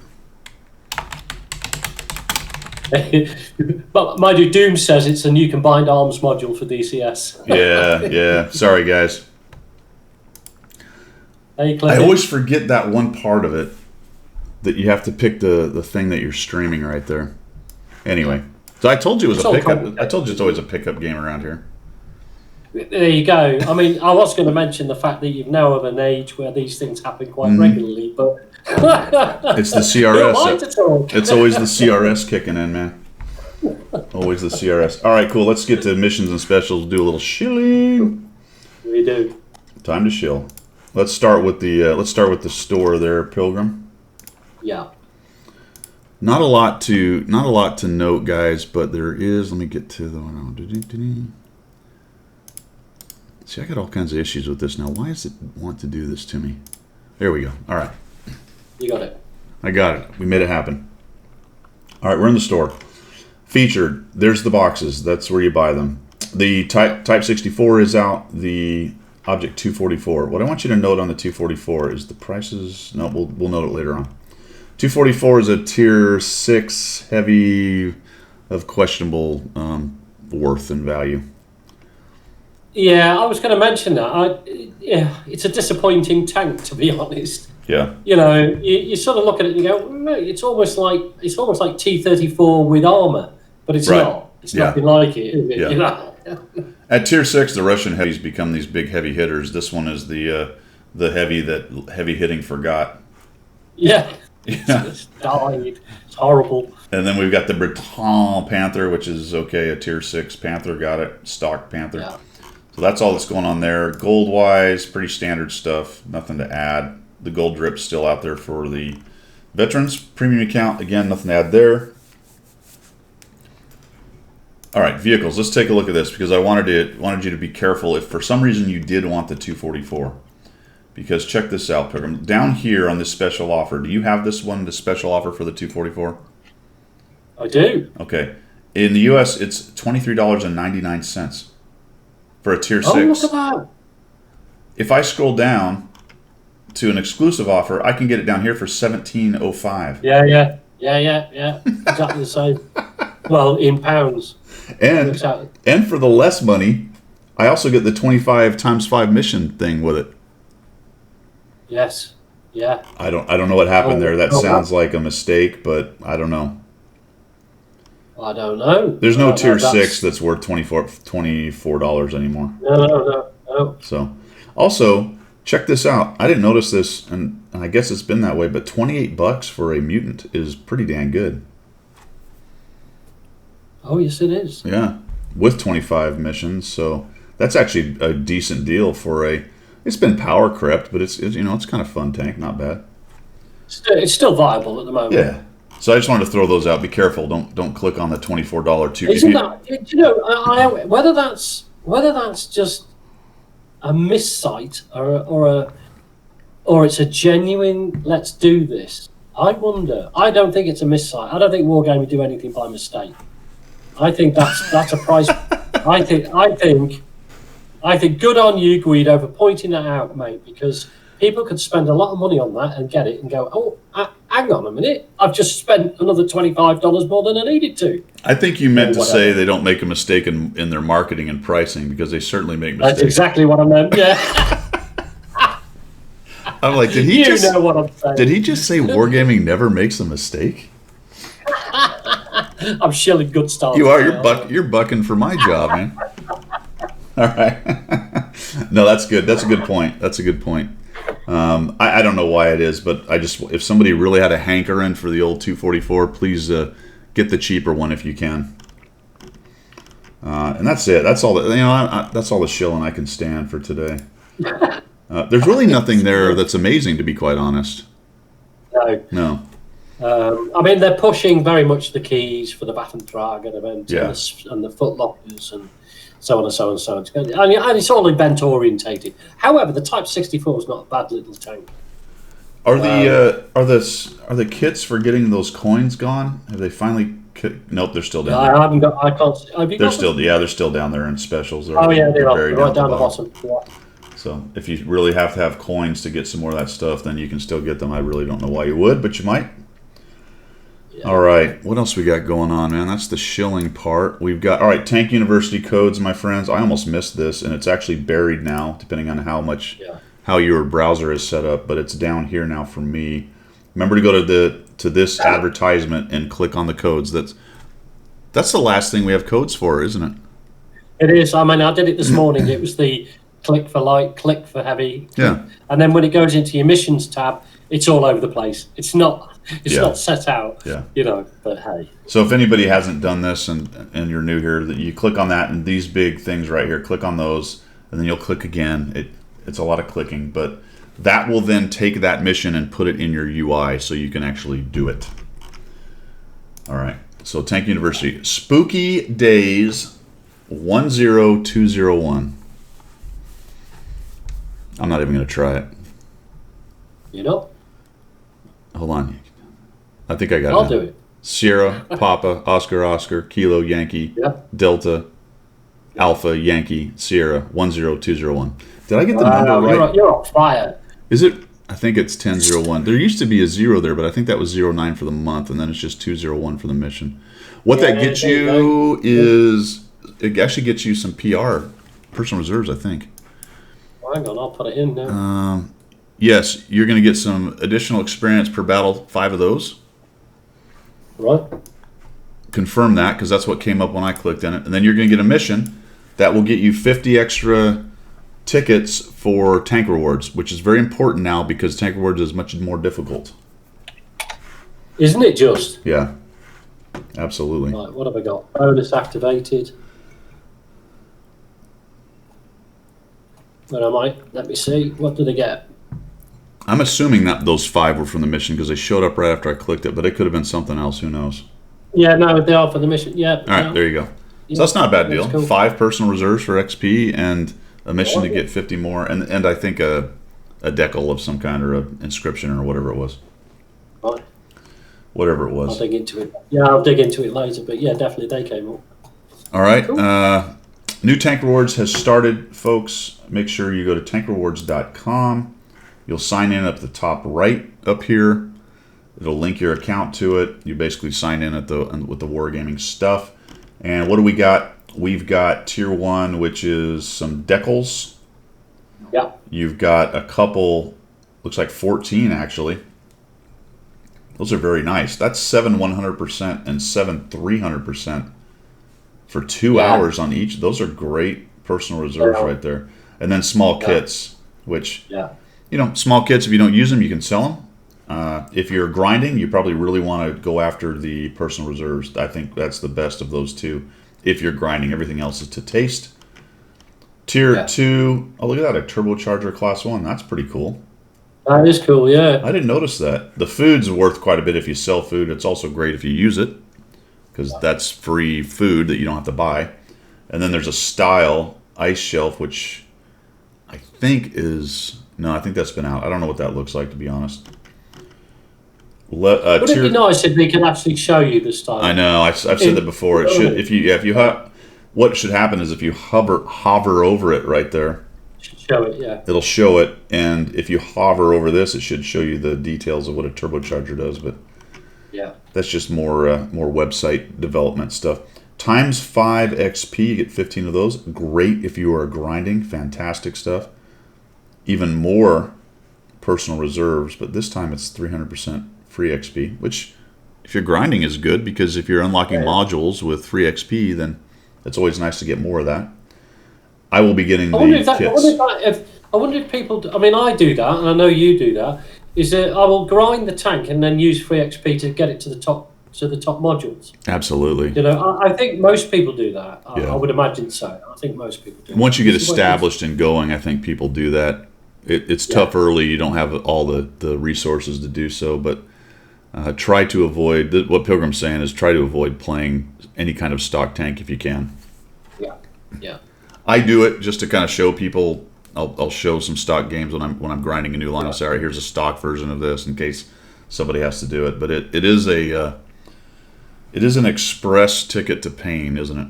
But mind you, Doom says it's a new combined arms module for DCS. Yeah. Sorry, guys. Hey, I always forget that one part of it, that you have to pick the thing that you're streaming right there. Anyway, so I told you it was a pickup. I told you it's always a pickup game around here. There you go. I mean, I was going to mention the fact that you've now of an age where these things happen quite regularly, but it's the CRS. It's always the CRS kicking in, man. Always the CRS. All right, cool. Let's get to missions and specials. Do a little shilling. We do. Time to shill. Let's start with the store there, Pilgrim. Yeah. Not a lot to note, guys, but there is. Let me get to the one. See, I got all kinds of issues with this now. Why does it want to do this to me? There we go. All right. You got it. I got it. We made it happen. All right, we're in the store. Featured. There's the boxes. That's where you buy them. The Type 64 is out. The Object 244. What I want you to note on the 244 is the prices. No, we'll note it later on. 244 is a Tier 6 heavy of questionable worth and value. Yeah, I was going to mention that. It's a disappointing tank, to be honest. Yeah. You sort of look at it and you go, it's almost like T-34 with armor, but it's not. It's nothing like it, is it? Yeah. At Tier 6, the Russian heavies become these big heavy hitters. This one is the heavy that heavy hitting forgot. Yeah. It's died. It's horrible. And then we've got the Breton Panther, which is okay. A Tier 6 Panther, got it. Stock Panther. Yeah. So that's all that's going on there. Gold-wise, pretty standard stuff. Nothing to add. The gold drip's still out there for the veterans. Premium account, again, nothing to add there. All right, vehicles. Let's take a look at this because I wanted you to be careful if for some reason you did want the 244. Because check this out, Pilgrim. Down here on this special offer, do you have this one, the special offer for the 244? I do. Okay. In the U.S., it's $23.99 for a tier 6. Oh, look at that. If I scroll down to an exclusive offer, I can get it down here for $17.05. Yeah. Exactly the same. Well, in pounds. And for the less money, I also get the 25 times 5 mission thing with it. Yes. Yeah. I don't know what happened there. That sounds like a mistake, but I don't know. I don't know. There's no tier 6 that's worth $24 anymore. No. So, also, check this out. I didn't notice this, and I guess it's been that way, but $28 for a mutant is pretty dang good. Oh, yes, it is. Yeah, with 25 missions, so that's actually a decent deal for a. It's been power crept, but it's it's kind of fun tank, not bad. It's still viable at the moment. Yeah. So I just wanted to throw those out. Be careful. Don't click on the $24 tier. Isn't that whether that's just a missite or it's a genuine let's do this. I wonder. I don't think it's a missite. I don't think Wargaming would do anything by mistake. I think that's a price. I think good on you, Guido, for pointing that out, mate, because people could spend a lot of money on that and get it and go, hang on a minute, I've just spent another $25 more than I needed to. I think you meant to say they don't make a mistake in their marketing and pricing, because they certainly make mistakes. That's exactly what I meant, yeah. I'm like, did he know what I'm saying. Did he just say Wargaming never makes a mistake? I'm shilling good stars. You are. You're bucking for my job, man. All right. No, that's good. That's a good point. I don't know why it is, but if somebody really had a hankering for the old 244, please get the cheaper one if you can. And that's it. That's all. That's all the shilling I can stand for today. There's really nothing there that's amazing, to be quite honest. No. I mean, they're pushing very much the keys for the Waffentragen event and the footlockers and so on and so on and so on. And it's all event orientated. However, the Type 64 is not a bad little tank. Are the kits for getting those coins gone? Have they finally? Nope, they're still down there. I haven't got. I can't. They're still down there in specials. They're right down the bottom. Yeah. So if you really have to have coins to get some more of that stuff, then you can still get them. I really don't know why you would, but you might. Yeah. All right, what else we got going on, man? That's the shilling part. We've got, all right, Tank University codes, my friends. I almost missed this, and it's actually buried now, depending on how your browser is set up, but it's down here now for me. Remember to go to this advertisement and click on the codes. That's the last thing we have codes for, isn't it? It is. I mean, I did it this morning. It was the click for light, click for heavy. Yeah. And then when it goes into your missions tab, it's all over the place. It's not set out. Yeah. But hey. So if anybody hasn't done this and you're new here, that you click on that and these big things right here, click on those, and then you'll click again. It's a lot of clicking, but that will then take that mission and put it in your UI so you can actually do it. All right. So Tank University, Spooky Days 10201. I'm not even going to try it. You know? Hold on. I think I got it. I'll do it. Sierra, Papa, Oscar, Kilo, Yankee, Delta, Alpha, Yankee, Sierra, 10201. Did I get the number right? You're on fire. Is it? I think it's 1001. There used to be a 0 there, but I think that was 09 for the month, and then it's just 201 for the mission. What that gets you is, it actually gets you some PR, personal reserves, I think. Hang on, I'll put it in now. Yes, you're going to get some additional experience per battle, 5 of those. Right. Confirm that, because that's what came up when I clicked in it. And then you're going to get a mission that will get you 50 extra tickets for tank rewards, which is very important now because tank rewards is much more difficult. Isn't it just? Yeah, absolutely. Right, what have I got? Bonus activated. Where am I? Let me see. What did I get? I'm assuming that those 5 were from the mission because they showed up right after I clicked it, but it could have been something else. Who knows? Yeah, no, they are for the mission. Yeah. All right, there you go. So that's not a bad deal. Cool. 5 personal reserves for XP and a mission to get 50 more, and I think a a decal of some kind or an inscription or whatever it was. Right. Whatever it I'll was. dig into it. Yeah, I'll dig into it later. But yeah, definitely they came up. All right. Cool. New Tank Rewards has started, folks. Make sure you go to tankrewards.com. You'll sign in up the top right up here. It'll link your account to it. You basically sign in with the Wargaming stuff. And what do we got? We've got Tier 1, which is some decals. Yeah. You've got a couple, looks like 14 actually. Those are very nice. That's 7 100% and 7 300% for 2 hours on each. Those are great personal reserves right there. And then small kits, which, small kits, if you don't use them, you can sell them. If you're grinding, you probably really want to go after the personal reserves. I think that's the best of those two. If you're grinding, everything else is to taste. Tier 2, oh, look at that, a turbocharger class 1. That's pretty cool. That is cool, yeah. I didn't notice that. The food's worth quite a bit if you sell food. It's also great if you use it, because that's free food that you don't have to buy. And then there's a style ice shelf, which I think I think that's been out. I don't know what that looks like, to be honest. Would it be nice if we could actually show you the style? I know. I've said that before. It should. What should happen is if you hover over it right there, show it. Yeah. It'll show it, and if you hover over this, it should show you the details of what a turbocharger does. But that's just more website development stuff. Times 5 XP, you get 15 of those. Great if you are grinding. Fantastic stuff. Even more personal reserves, but this time it's 300% free XP, which if you're grinding is good, because if you're unlocking modules with free XP, then it's always nice to get more of that. I will be getting kits. I wonder if people, I mean, I do that, and I know you do that, is that I will grind the tank and then use free XP to get it to the top modules. Absolutely. I think most people do that. I would imagine so. I think most people do. Once you get established and going, I think people do that. It's tough early. You don't have all the resources to do so, but try to avoid, what Pilgrim's saying is try to avoid playing any kind of stock tank if you can. Yeah. I do it just to kind of show people. I'll show some stock games when I'm grinding a new line. I'll say, all right, here's a stock version of this in case somebody has to do it. But it is an express ticket to pain, isn't it?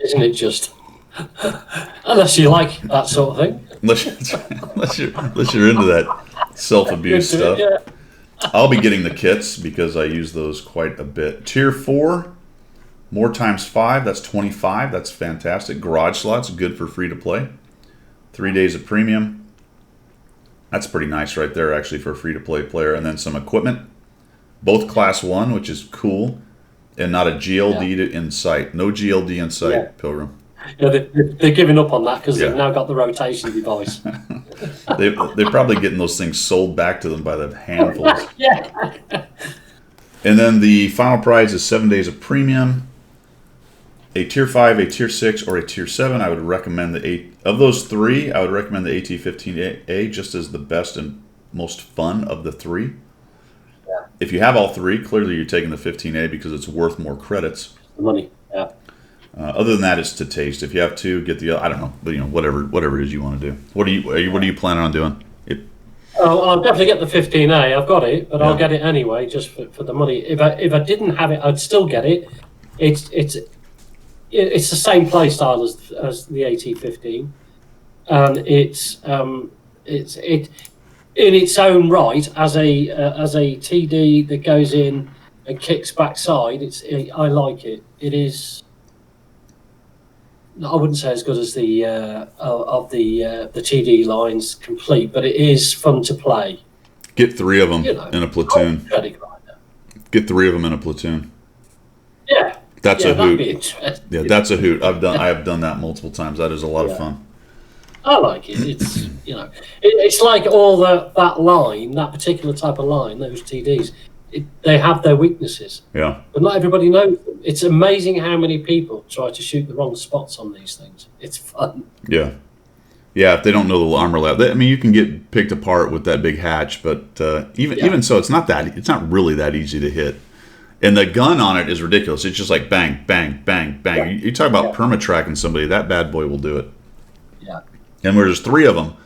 Isn't it just? Unless you like that sort of thing. unless you're into that self-abuse stuff. Yeah. I'll be getting the kits because I use those quite a bit. Tier 4, more times 5, that's 25. That's fantastic. Garage slots, good for free to play. 3 days of premium. That's pretty nice right there, actually, for a free to play player. And then some equipment. Both class 1, which is cool, and not a GLD in sight. No GLD in sight, Pilgrim. Yeah, they're giving up on that because they've now got the rotation device. They're probably getting those things sold back to them by the handfuls. Yeah. And then the final prize is 7 days of premium. A Tier 5, a Tier 6, or a Tier 7. I would recommend of those three, I would recommend the AT-15A just as the best and most fun of the three. Yeah. If you have all three, clearly you're taking the 15A because it's worth more credits. The money, yeah. Other than that, it's to taste. If you have two, get the. I don't know, but whatever it is you want to do. What are you planning on doing? I'll definitely get the 15A. I've got it, but I'll get it anyway, just for the money. If I didn't have it, I'd still get it. It's the same play style as the AT-15, and it's in its own right as a TD that goes in and kicks backside. I like it. It is. I wouldn't say as good as the TD lines complete, but it is fun to play. Get 3 of them in a platoon. Get 3 of them in a platoon. Yeah, that's a hoot. Be interesting. Yeah, that's a hoot. I have done that multiple times. That is a lot of fun. I like it. It's it's like all that line, that particular type of line, those TDs. They have their weaknesses. Yeah. But not everybody knows them. It's amazing how many people try to shoot the wrong spots on these things. It's fun. Yeah. Yeah, if they don't know the armor lab. You can get picked apart with that big hatch, but even so, it's not really that easy to hit. And the gun on it is ridiculous. It's just like bang, bang, bang, bang. Yeah. You talk about perma-tracking somebody, that bad boy will do it. Yeah. And there's 3 of them.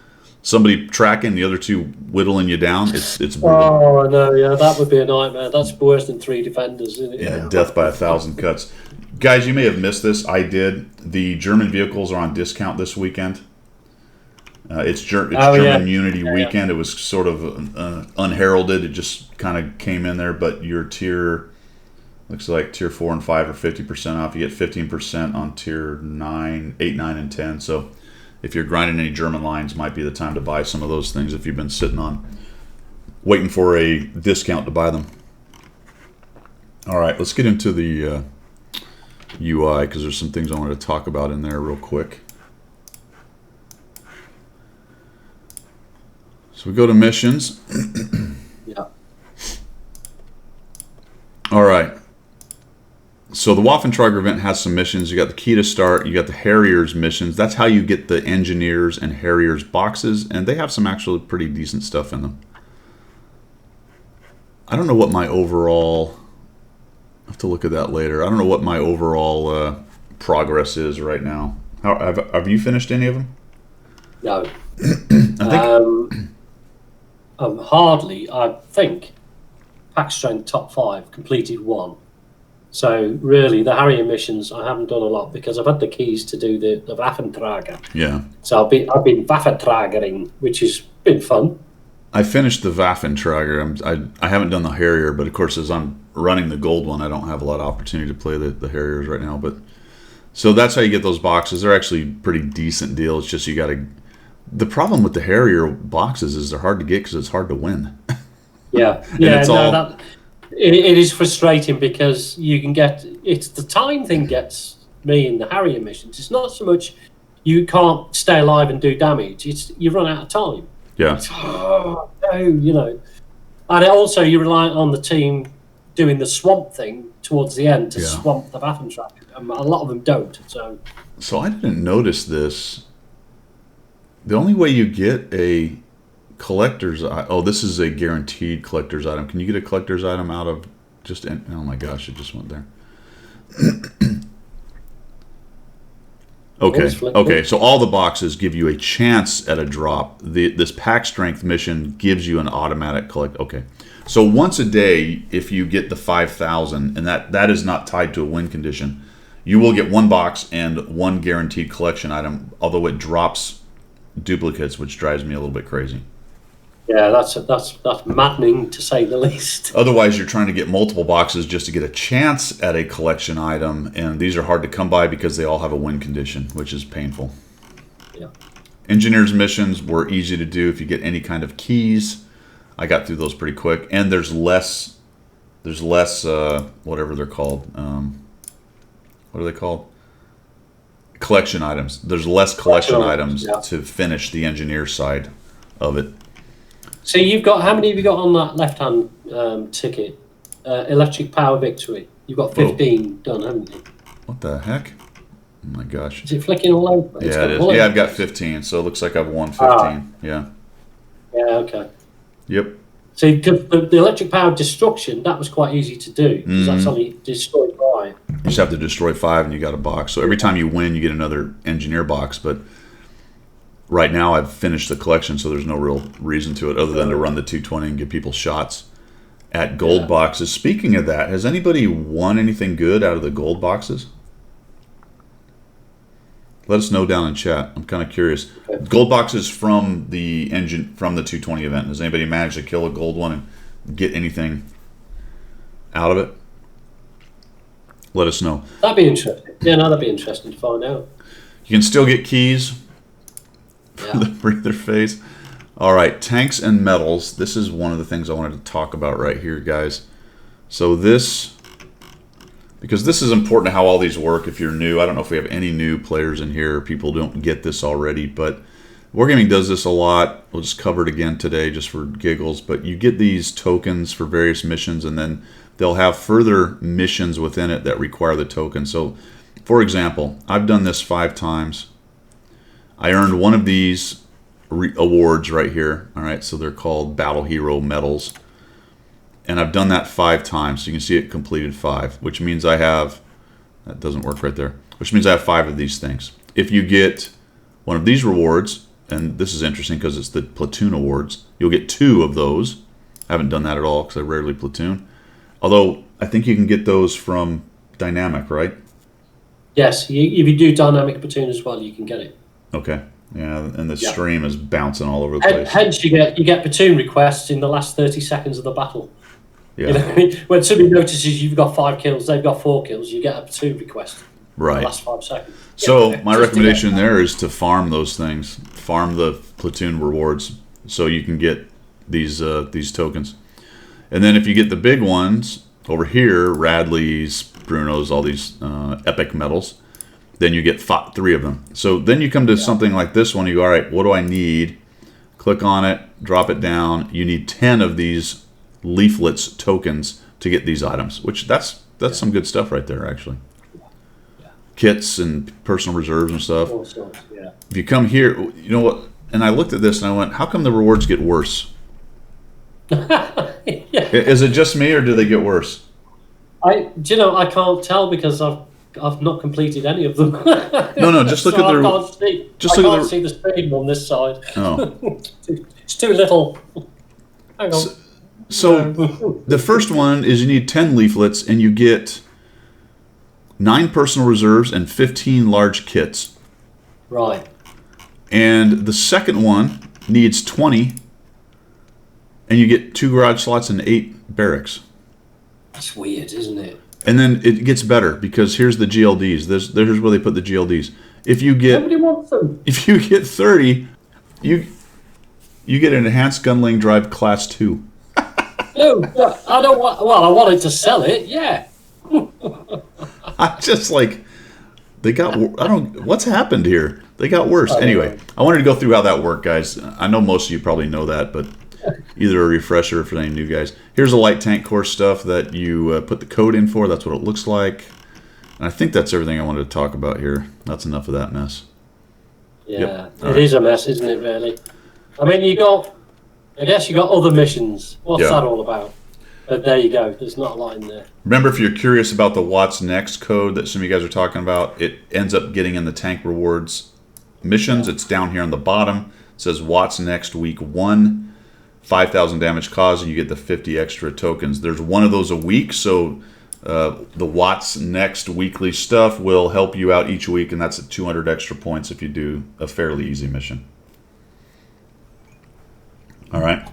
somebody tracking, the other two whittling you down. It's brutal. Oh no, yeah, that would be a nightmare. That's worse than 3 defenders, isn't it? Yeah, death by 1,000 cuts. Guys, you may have missed this. I did. The German vehicles are on discount this weekend. It's German Unity weekend. It was sort of unheralded. It just kind of came in there, but your looks like tier 4 and 5 are 50% off. You get 15% on tier 9, 8, 9, and 10. So if you're grinding any German lines, might be the time to buy some of those things if you've been waiting for a discount to buy them. All right, let's get into the UI because there's some things I wanted to talk about in there real quick. So we go to missions. Yeah. All right. So the Waffentrager event has some missions. You got the key to start. You got the Harriers missions. That's how you get the Engineers and Harriers boxes, and they have some actually pretty decent stuff in them. I don't know what my overall... I have to look at that later. I don't know what my overall progress is right now. Have you finished any of them? No. I think pack strength top 5 completed 1. So really, the Harrier missions I haven't done a lot because I've had the keys to do the Waffentrager. Yeah. So I've been Waffentragering, which has been fun. I finished the Waffentrager. I haven't done the Harrier, but of course, as I'm running the gold one, I don't have a lot of opportunity to play the Harriers right now. But so that's how you get those boxes. They're actually pretty decent deal. It's just you got to. The problem with the Harrier boxes is they're hard to get because it's hard to win. Yeah, it is frustrating because you can get it's the time thing gets me in the Harrier missions. It's not so much you can't stay alive and do damage. It's you run out of time. Yeah. And also you rely on the team doing the swamp thing towards the end to swamp the Waffentrager. A lot of them don't. So I didn't notice this. The only way you get a collector's... Oh, this is a guaranteed collector's item. Can you get a collector's item out of just... Oh my gosh, it just went there. Okay, so all the boxes give you a chance at a drop. This pack strength mission gives you an automatic collect. Okay, so once a day, if you get the 5,000, and that is not tied to a win condition, you will get 1 box and 1 guaranteed collection item, although it drops duplicates, which drives me a little bit crazy. Yeah, that's maddening to say the least. Otherwise, you're trying to get multiple boxes just to get a chance at a collection item, and these are hard to come by because they all have a win condition, which is painful. Yeah. Engineers missions were easy to do if you get any kind of keys. I got through those pretty quick, and there's less whatever they're called. What are they called? Collection items. There's less collection items to finish the engineer side of it. So you've got, how many have you got on that left-hand ticket? Electric Power Victory. You've got 15 done, haven't you? What the heck? Oh my gosh. Is it flicking all over? Yeah, it is. Yeah, I've got 15, so it looks like I've won 15. Yeah. Yeah, okay. Yep. So the electric power destruction, that was quite easy to do because that's only destroyed 5. You just have to destroy 5 and you got a box. So every time you win, you get another engineer box. But right now I've finished the collection, so there's no real reason to it other than to run the 220 and give people shots at gold boxes. Speaking of that, has anybody won anything good out of the gold boxes? Let us know down in chat. I'm kind of curious. Okay. Gold boxes from the 220 event. Has anybody managed to kill a gold one and get anything out of it? Let us know. That'd be interesting. Yeah, no, that'd be interesting to find out. You can still get keys for the breather phase. All right, tanks and metals. This is one of the things I wanted to talk about right here, guys. So this... because this is important to how all these work if you're new. I don't know if we have any new players in here. People don't get this already, but Wargaming does this a lot. We'll just cover it again today just for giggles. But you get these tokens for various missions, and then they'll have further missions within it that require the token. So, for example, I've done this 5 times. I earned one of these awards right here. All right, so they're called Battle Hero medals. And I've done that 5 times. So you can see it completed 5, which means I have, that doesn't work right there, which means I have 5 of these things. If you get one of these rewards, and this is interesting because it's the platoon awards. You'll get 2 of those. I haven't done that at all because I rarely platoon. Although I think you can get those from Dynamic, right? Yes, if you do dynamic platoon as well, you can get it. Okay. Yeah, and the stream is bouncing all over the place. Hence, you get platoon requests in the last 30 seconds of the battle. Yeah. You know, when somebody notices you've got 5 kills, they've got 4 kills, you get a platoon request. Right. In the last 5 seconds. So Yeah, my just recommendation there is to farm those things, farm the platoon rewards, so you can get these tokens. And then if you get the big ones over here, Radley's, Bruno's, all these epic medals, then you get 3 of them. So then you come to something like this one. You go, all right, what do I need? Click on it, drop it down. You need 10 of these leaflets tokens to get these items, which that's some good stuff right there, actually. Kits and personal reserves and stuff. All sorts, yeah. If you come here, you know what? And I looked at this and I went, how come the rewards get worse? Yeah. Is it just me or do they get worse? I can't tell because I've not completed any of them. No, just look So at I the. can't see. just I look at can't the- see the stream on this side. Oh. It's too little. Hang on. So the first one is you need 10 leaflets and you get 9 personal reserves and 15 large kits. Right. And the second one needs 20 and you get 2 garage slots and 8 barracks. That's weird, isn't it? And then it gets better because here's the GLDs. There's where they put the GLDs. If you Nobody wants them. get 30, you get an enhanced gunling drive class 2. No, I don't want. Well, I wanted to sell it. Yeah. I just like they got. I don't. What's happened here? They got worse. Anyway, I wanted to go through how that worked, guys. I know most of you probably know that, but either a refresher for any new guys. Here's a light tank course stuff that you put the code in for. That's what it looks like. And I think that's everything I wanted to talk about here. That's enough of that mess. Yeah, All it is a mess, isn't it? Really. I mean, I guess you got other missions. What's Yeah. that all about? But there you go. There's not a lot in there. Remember, if you're curious about the What's Next code that some of you guys are talking about, it ends up getting in the tank rewards missions. It's down here on the bottom. It says What's Next Week 1, 5,000 damage caused, and you get the 50 extra tokens. There's one of those a week, so the What's Next weekly stuff will help you out each week, and that's at 200 extra points if you do a fairly easy mission. All right.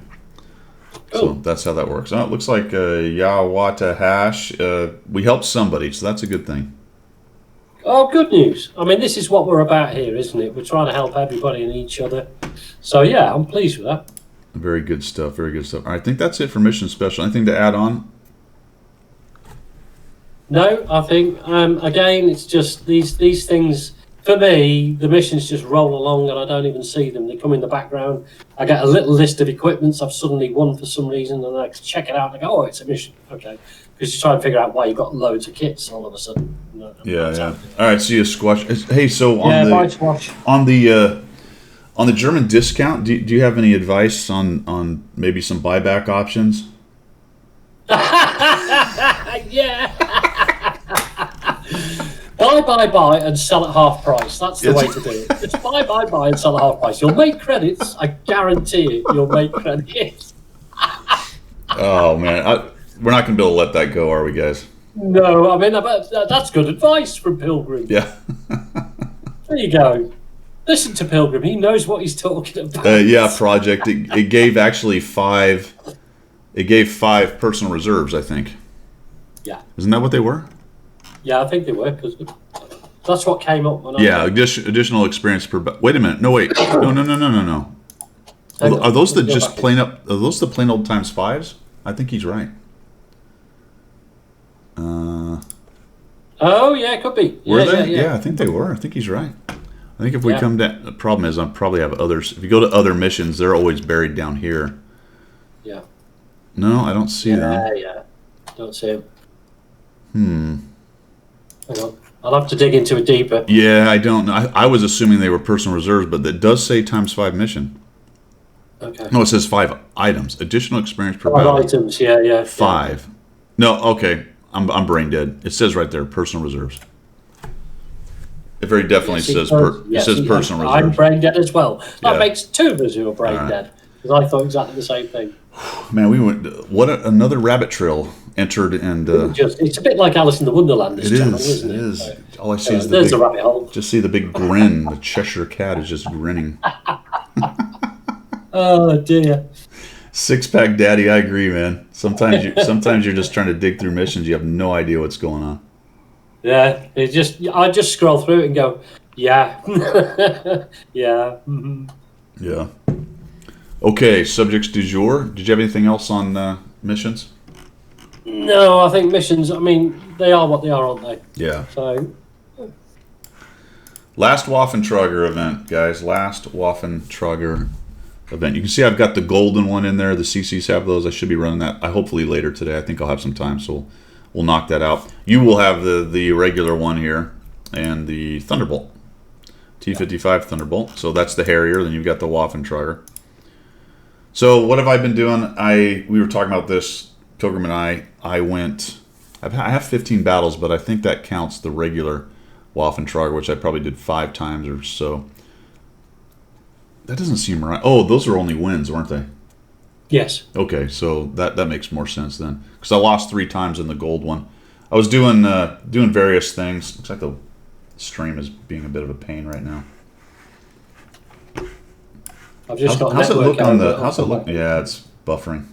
So Cool. that's how that works. Oh, it looks like Yawata Hash. We helped somebody, so that's a good thing. Oh, good news. I mean, this is what we're about here, isn't it? We're trying to help everybody and each other. So, yeah, I'm pleased with that. Very good stuff. Very good stuff. All right, I think that's it for Mission Special. Anything to add on? No, I think, again, it's just these things. For me, the missions just roll along and I don't even see them. They come in the background. I get a little list of equipments I've suddenly won for some reason, and I check it out and I go, oh, it's a mission. Okay. Because you try and figure out why you've got loads of kits all of a sudden. Yeah. All right, see you, Squash. Hey, so Bye, Squash. on the German discount, do you have any advice on maybe some buyback options? Yeah. Buy, and sell at half price. That's the way to do it. Just buy, and sell at half price. You'll make credits. I guarantee it. You'll make credits. Oh man, we're not gonna be able to let that go, are we, guys? No, I mean, that's good advice from Pilgrim. Yeah. There you go. Listen to Pilgrim. He knows what he's talking about. Yeah, Project. It gave actually 5. It gave 5 personal reserves, I think. Yeah. Isn't that what they were? Yeah, I think they were, because that's what came up when Yeah, additional experience per. Wait a minute. No, wait. No. Hang on, Are those the let me go just back plain up? Are those the plain old times 5s? I think he's right. Oh, yeah, it could be. Were Yeah, they? yeah. I think they were. I think he's right. I think if we Yeah. come down, the problem is I probably have others. If you go to other missions, they're always buried down here. Yeah. No, I don't see them. Yeah. Don't see him. Hang on. I'll have to dig into it deeper. Yeah, I don't know. I was assuming they were personal reserves, but that does say times 5 mission. Okay. No, it says 5 items. Additional experience per 5 battle. items, yeah. 5. No, okay. I'm brain dead. It says right there, personal reserves. It very definitely says personal I'm reserves. brain dead as well. That Yeah. makes two of us who are brain dead. Because I thought exactly the same thing. Man, we went. Another rabbit trail entered, and It's a bit like Alice in the Wonderland. This channel, isn't it? It is. So, All I see is there's the rabbit hole. just see the big grin. The Cheshire Cat is just grinning. Oh dear. Six-pack daddy, I agree, man. Sometimes you're just trying to dig through missions. You have no idea what's going on. Yeah, I just scroll through it and go, yeah, yeah. Mm-hmm. Yeah. Okay, subjects du jour. Did you have anything else on missions? No, I think missions. I mean, they are what they are, aren't they? Yeah. So. Last Waffentrager event, guys. Last Waffentrager event. You can see I've got the golden one in there. The CCs have those. I should be running that. Hopefully later today. I think I'll have some time, so we'll knock that out. You will have the regular one here and the Thunderbolt, T55 Thunderbolt. So that's the Harrier. Then you've got the Waffentrager. So what have I been doing? We were talking about this, Pilgrim and I. I have 15 battles, but I think that counts the regular Waffentrager, which I probably did 5 times or so. That doesn't seem right. Oh, those are only wins, weren't they? Yes. Okay, so that makes more sense then. Because I lost 3 times in the gold one. I was doing various things. Looks like the stream is being a bit of a pain right now. I've just got how's it look on the? over- How's it look? Yeah, it's buffering.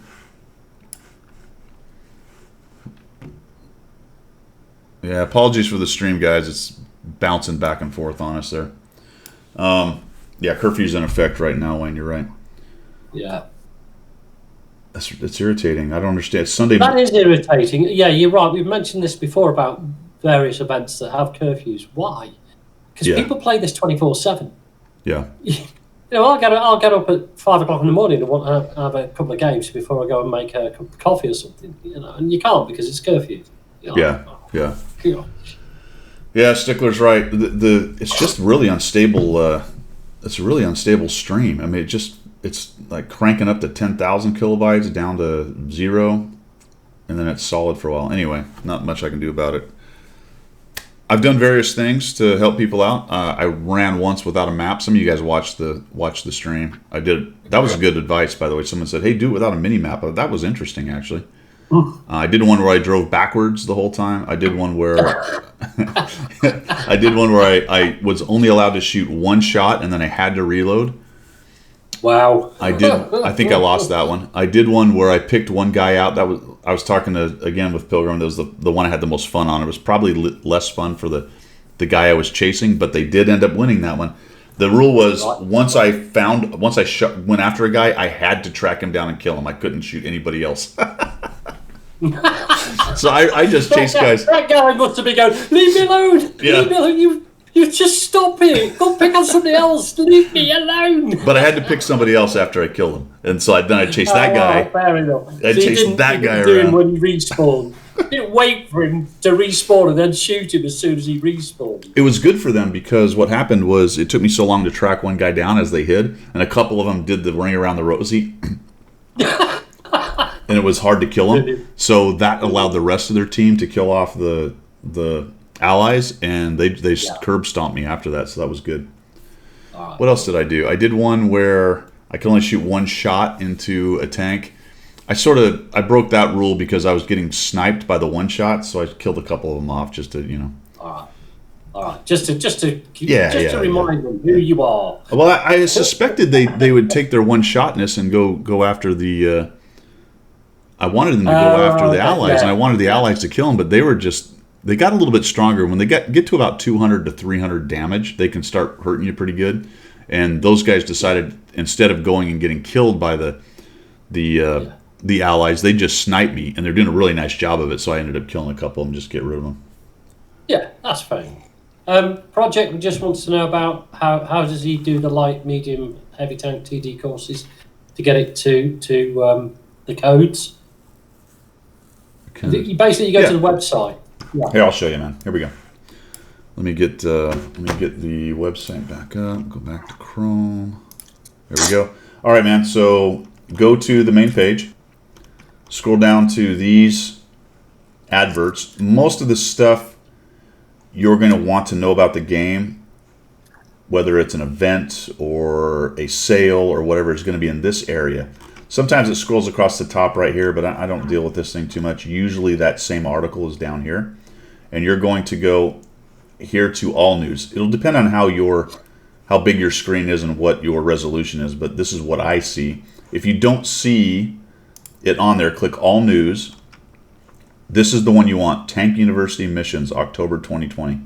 Yeah, apologies for the stream, guys. It's bouncing back and forth on us there. Yeah, curfew's in effect right now, Wayne. You're right. Yeah. It's irritating. I don't understand. It's Sunday. That is irritating. Yeah, you're right. We've mentioned this before about various events that have curfews. Why? Because people play this 24/7. Yeah. You know, I'll get up at 5 o'clock in the morning and want to have a couple of games before I go and make a cup of coffee or something. You know, and you can't because it's curfew. You know, Yeah. You know. Yeah, Stickler's right. It's just really unstable. It's a really unstable stream. I mean, it's like cranking up to 10,000 kilobytes down to 0, and then it's solid for a while. Anyway, not much I can do about it. I've done various things to help people out. I ran once without a map. Some of you guys watched the stream. I did. That was good advice, by the way. Someone said, "Hey, do it without a mini map." That was interesting, actually. I did one where I drove backwards the whole time. I did one where I was only allowed to shoot 1 shot and then I had to reload. Wow. I think I lost that one. I did one where I picked one guy out. I was talking again with Pilgrim. That was the one I had the most fun on. It was probably less fun for the guy I was chasing, but they did end up winning that one. The rule was once I went after a guy, I had to track him down and kill him. I couldn't shoot anybody else. So I just chased guys. That guy must have been going, "Leave me alone! Yeah. Leave me alone! You just stop it! Go pick on somebody else! Leave me alone!" But I had to pick somebody else after I killed him, and so then I chased that guy. Fair enough. I chased that guy do him around. when he respawned. You didn't wait for him to respawn and then shoot him as soon as he respawned. It was good for them because what happened was it took me so long to track one guy down as they hid, and a couple of them did the ring around the rosy. And it was hard to kill them, so that allowed the rest of their team to kill off the allies, and they curb stomped me after that, so that was good. What else did I do? I did one where I could only shoot 1 shot into a tank. I broke that rule because I was getting sniped by the 1 shot, so I killed a couple of them off just to All right. Just to remind them who you are. Well, I suspected they would take their 1 shotness and go after the. I wanted them to go after the allies, and I wanted the allies to kill them, but they got a little bit stronger. When they get to about 200 to 300 damage, they can start hurting you pretty good. And those guys decided instead of going and getting killed by the allies, they just sniped me, and they're doing a really nice job of it. So I ended up killing a couple of them just to get rid of them. Yeah, that's fine. Project just wants to know about how does he do the light, medium, heavy tank TD courses to get it to the codes. You basically go to the website. Yeah. Here, I'll show you, man. Here we go. Let me get the website back up. Go back to Chrome. There we go. All right, man. So go to the main page. Scroll down to these adverts. Most of the stuff you're going to want to know about the game, whether it's an event or a sale or whatever is going to be in this area. Sometimes it scrolls across the top right here, but I don't deal with this thing too much. Usually that same article is down here. And you're going to go here to all news. It'll depend on how big your screen is and what your resolution is, but this is what I see. If you don't see it on there, click all news. This is the one you want, Tank University Missions, October 2020.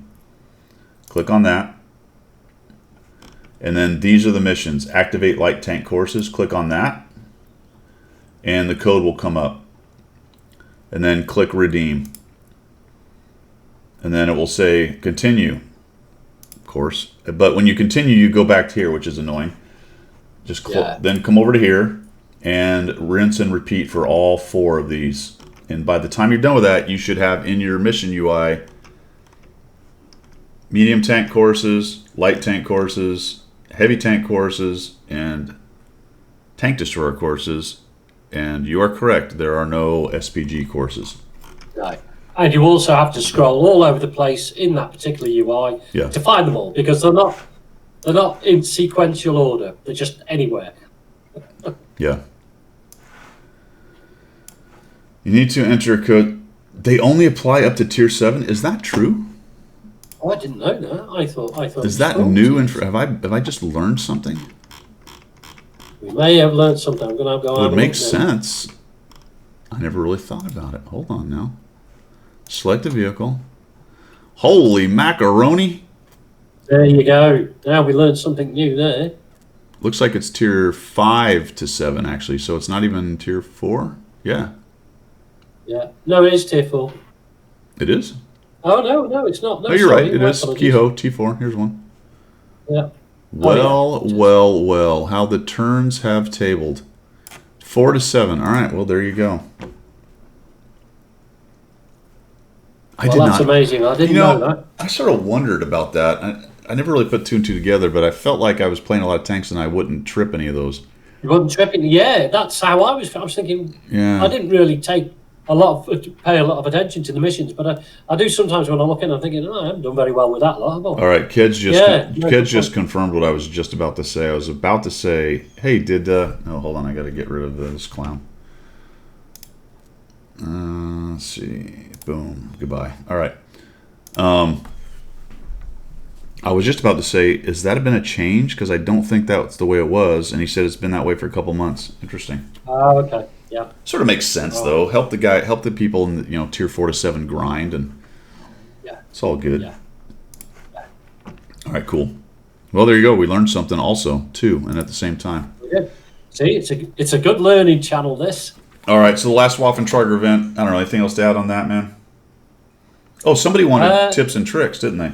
Click on that. And then these are the missions. Activate light tank courses. Click on that. And the code will come up. And then click redeem. And then it will say continue, of course. But when you continue, you go back to here, which is annoying. Just then come over to here and rinse and repeat for all 4 of these. And by the time you're done with that, you should have in your mission UI medium tank courses, light tank courses, heavy tank courses, and tank destroyer courses. And you are correct, there are no SPG courses. Right. And you also have to scroll all over the place in that particular UI to find them all, because they're not in sequential order. They're just anywhere. Yeah. You need to enter a code. They only apply up to tier 7. Is that true? Oh, I didn't know that. I thought. Is that new? Have I just learned something? We may have learned something. I'm going to go. It makes sense. I never really thought about it. Hold on now. Select a vehicle. Holy macaroni! There you go. Now we learned something new there. Looks like it's tier 5 to 7 actually, so it's not even tier 4. Yeah. Yeah. No, it is tier 4. It is? Oh no, it's not. No, you're sorry, right. It is. Kehoe T4. Here's one. Yeah. Well. How the turns have tabled. 4 to 7. All right. Well, there you go. That's amazing. I didn't know that. I sort of wondered about that. I never really put 2 and 2 together, but I felt like I was playing a lot of tanks and I wouldn't trip any of those. You wasn't tripping? Yeah, that's how I was. I was thinking. Yeah. I didn't really pay a lot of attention to the missions, but I do sometimes when I'm looking. I'm thinking, I haven't done very well with that lot. All right, kids just confirmed what I was just about to say. I was about to say, hey, no, hold on, I got to get rid of this clown. Let's see. Boom. Goodbye. All right. I was just about to say, has that been a change? Because I don't think that's the way it was. And he said it's been that way for a couple months. Interesting. Oh, okay. Yeah. Sort of makes sense though. Help the people in the, tier 4 to 7 grind, and it's all good. Yeah. All right. Cool. Well, there you go. We learned something also too, and at the same time. Yeah. See, it's a good learning channel. This. All right, so the last Waffentrager event, I don't know, anything else to add on that, man? Oh, somebody wanted tips and tricks, didn't they?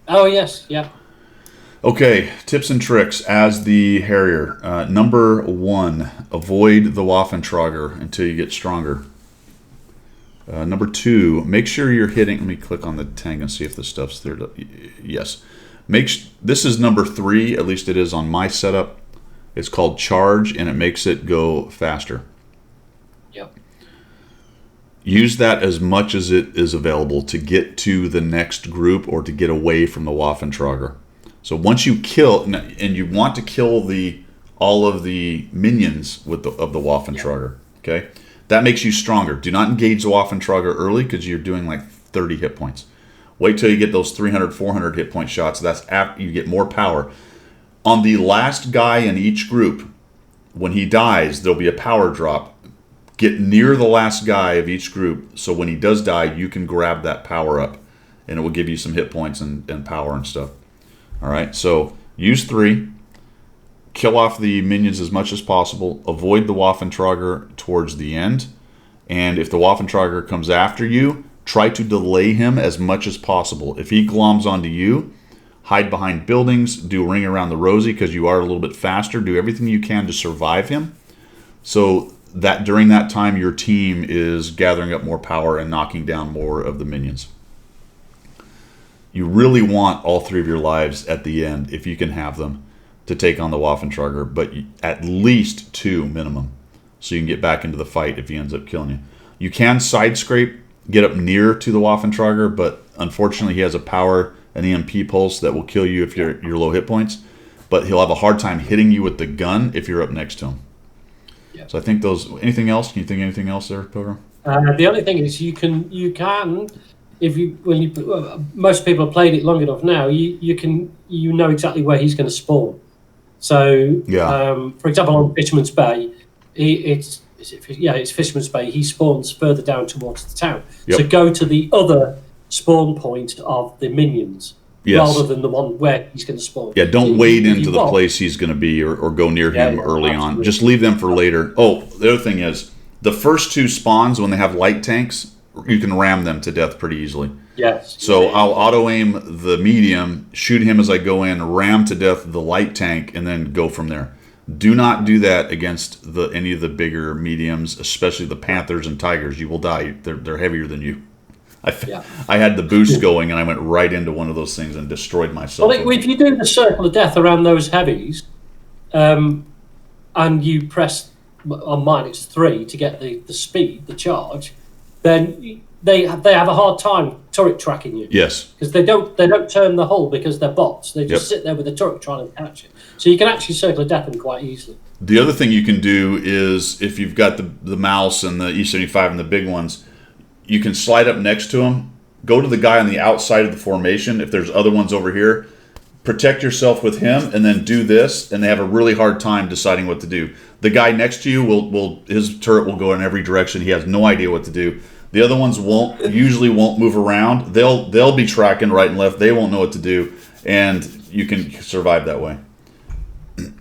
Oh, yes, yeah. Okay, tips and tricks as the Harrier. Number 1, avoid the Waffentrager until you get stronger. Number 2, make sure you're hitting... Let me click on the tank and see if the stuff's there. Yes. This is number 3, at least it is on my setup. It's called charge, and it makes it go faster. Yep. Use that as much as it is available to get to the next group or to get away from the Waffentrager. So once you kill, and you want to kill all of the minions of the Waffentrager, okay? That makes you stronger. Do not engage the Waffentrager early because you're doing like 30 hit points. Wait till you get those 300, 400 hit point shots. That's after you get more power. On the last guy in each group, when he dies, there'll be a power drop. Get near the last guy of each group, so when he does die, you can grab that power up, and it will give you some hit points and power and stuff. All right, so use 3. Kill off the minions as much as possible. Avoid the Waffentrager towards the end. And if the Waffentrager comes after you, try to delay him as much as possible. If he gloms onto you, hide behind buildings, do a ring around the rosy because you are a little bit faster. Do everything you can to survive him, so that during that time your team is gathering up more power and knocking down more of the minions. You really want all 3 of your lives at the end, if you can have them, to take on the Waffentrager, but at least 2 minimum, so you can get back into the fight if he ends up killing you. You can side scrape, get up near to the Waffentrager, but Unfortunately, he has an EMP pulse that will kill you if you're low hit points, but he'll have a hard time hitting you with the gun if you're up next to him. Yeah. So I think those. Anything else? Can you think of anything else there, Pilgrim? The only thing is you can if you most people have played it long enough now, you know exactly where he's going to spawn. So for example, on Fisherman's Bay, it's Fisherman's Bay. He spawns further down towards the town. Yep. So go to the other spawn point of the minions. Yes. Rather than the one where he's going to spawn. Yeah, don't wade into the place he's going to be or go near him early on. Just leave them for later. Oh, the other thing is, the first 2 spawns, when they have light tanks, you can ram them to death pretty easily. Yes. So I'll auto-aim the medium, shoot him as I go in, ram to death the light tank, and then go from there. Do not do that against any of the bigger mediums, especially the Panthers and Tigers. You will die. They're heavier than you. I had the boost going, and I went right into one of those things and destroyed myself. Well, if you do the circle of death around those heavies, and you press on -3 to get the speed, the charge, then they have a hard time turret tracking you. Yes, because they don't turn the hull because they're bots. They just sit there with the turret trying to catch it. So you can actually circle of death them quite easily. The other thing you can do is if you've got the mouse and the E75 and the big ones, you can slide up next to them, go to the guy on the outside of the formation. If there's other ones over here, protect yourself with him, and then do this, and they have a really hard time deciding what to do. The guy next to you his turret will go in every direction. He has no idea what to do. The other ones usually won't move around. They'll be tracking right and left. They won't know what to do, and you can survive that way.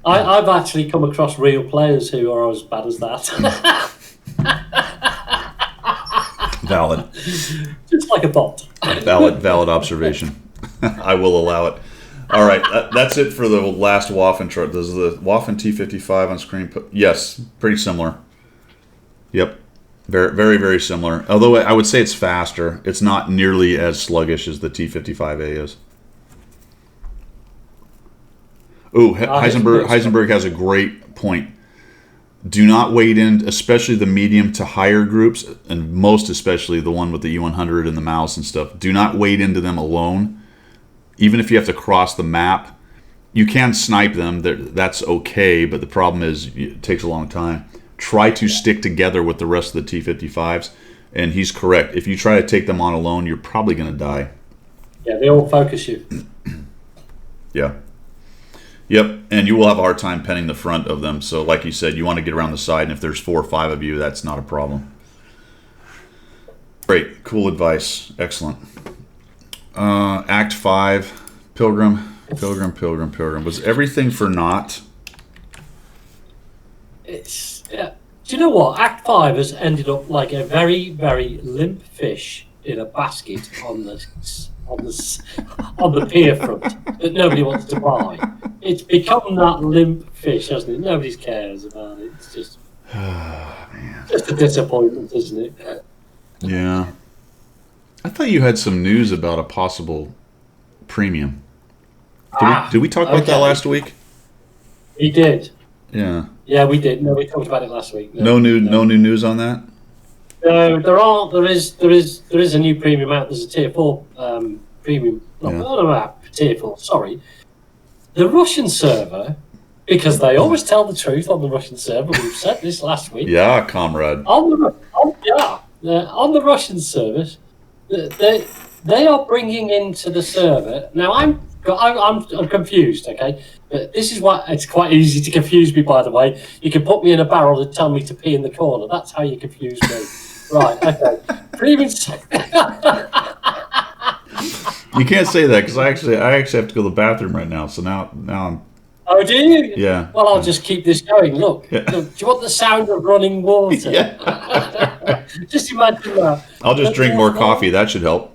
I've actually come across real players who are as bad as that. Valid. Just like a bot. Valid observation. I will allow it. All right, that's it for the last Waffen chart. Does the Waffen T55 on screen? Yes, pretty similar. Yep, very, very, very similar. Although I would say it's faster. It's not nearly as sluggish as the T55A is. Oh, Heisenberg has a great point. Do not wade in, especially the medium to higher groups, and most especially the one with the U100 and the mouse and stuff. Do not wade into them alone. Even if you have to cross the map, you can snipe them. That's okay, but the problem is it takes a long time. Try to stick together with the rest of the T55s, and he's correct. If you try to take them on alone, you're probably going to die. Yeah, they all focus you. Yeah. Yep, and you will have a hard time penning the front of them. So like you said, you want to get around the side, and if there's 4 or 5 of you, that's not a problem. Great, cool advice. Excellent. Act 5, Pilgrim. Was everything for naught? Do you know what? Act 5 has ended up like a very, very limp fish in a basket on the pier front that nobody wants to buy. It's become that limp fish, hasn't it? Nobody cares about it. It's just, just a disappointment, isn't it? Yeah. I thought you had some news about a possible premium. Did we talk about that last week? We did. Yeah. Yeah, we did. No, we talked about it last week. No new news on that? No, there is a new premium out. There's a tier 4 premium. Tier 4, sorry. The Russian server, because they always tell the truth on the Russian server. We've said this last week. Yeah, comrade. On the Russian service, they are bringing into the server. Now I'm confused. Okay, but this is why it's quite easy to confuse me. By the way, you can put me in a barrel and tell me to pee in the corner. That's how you confuse me. Right? Okay. Premium. You can't say that because I actually have to go to the bathroom right now. So now I'm. Oh, do you? Yeah. Well, I'll just keep this going. Look, look, do you want the sound of running water? Yeah. Just imagine that. I'll just drink more coffee. That should help.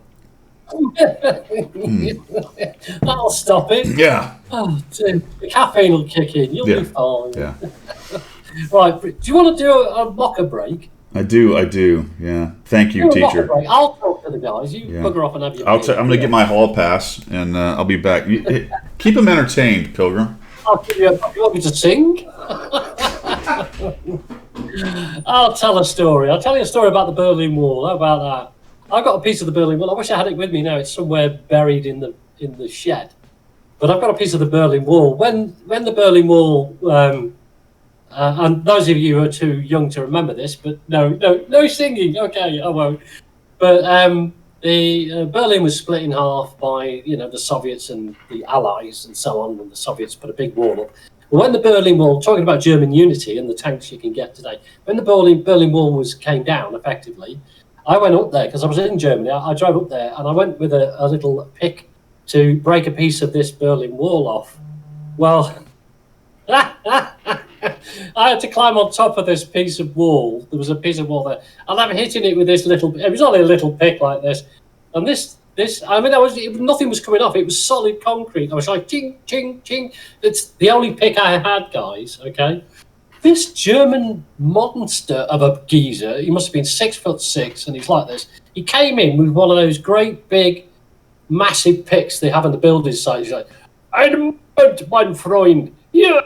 That'll stop it. Yeah. Oh, dude, the caffeine will kick in. You'll be fine. Yeah. Right. Do you want to do a mocker break? I do. Yeah. Thank you, teacher. I'll talk to the guys. You bugger off and have your. I'm going to get my hall pass, and I'll be back. Keep them entertained, Pilgrim. I'll give you. You want me to sing? I'll tell a story. I'll tell you a story about the Berlin Wall. How about I've got a piece of the Berlin Wall. I wish I had it with me now. It's somewhere buried in the shed. But I've got a piece of the Berlin Wall. When the Berlin Wall, and those of you who are too young to remember this, but no singing. Okay, I won't. But the Berlin was split in half by the Soviets and the Allies and so on, and the Soviets put a big wall up. When the Berlin Wall, talking about German unity and the tanks you can get today, when the Berlin Wall came down effectively, I went up there because I was in Germany. I drove up there and I went with a little pick to break a piece of this Berlin Wall off. Well, I had to climb on top of this piece of wall. There was a piece of wall there, and I'm hitting it with this little. It was only a little pick like this, and this. I mean, nothing was coming off. It was solid concrete. I was like, ching, ching, ching. It's the only pick I had, guys. Okay, this German monster of a geezer. He must have been 6'6", and he's like this. He came in with one of those great big, massive picks they have on the building site. He's like, "Ein Moment, mein Freund, yeah,"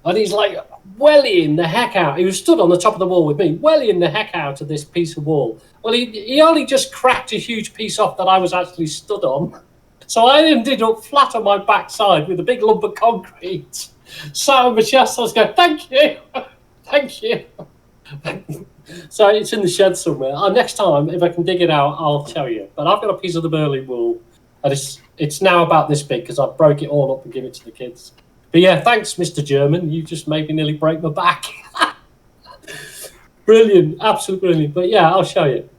and he's like wellying the heck out. He was stood on the top of the wall with me, wellying the heck out of this piece of wall. Well, he only just cracked a huge piece off that I was actually stood on. So I ended up flat on my backside with a big lump of concrete. Sat on my chest, I was going, "Thank you, thank you." So it's in the shed somewhere. Next time, if I can dig it out, I'll show you. But I've got a piece of the Berlin Wall, and it's now about this big because I broke it all up and give it to the kids. But yeah, thanks, Mr. German. You just made me nearly break my back. Brilliant, absolutely brilliant. But yeah, I'll show you.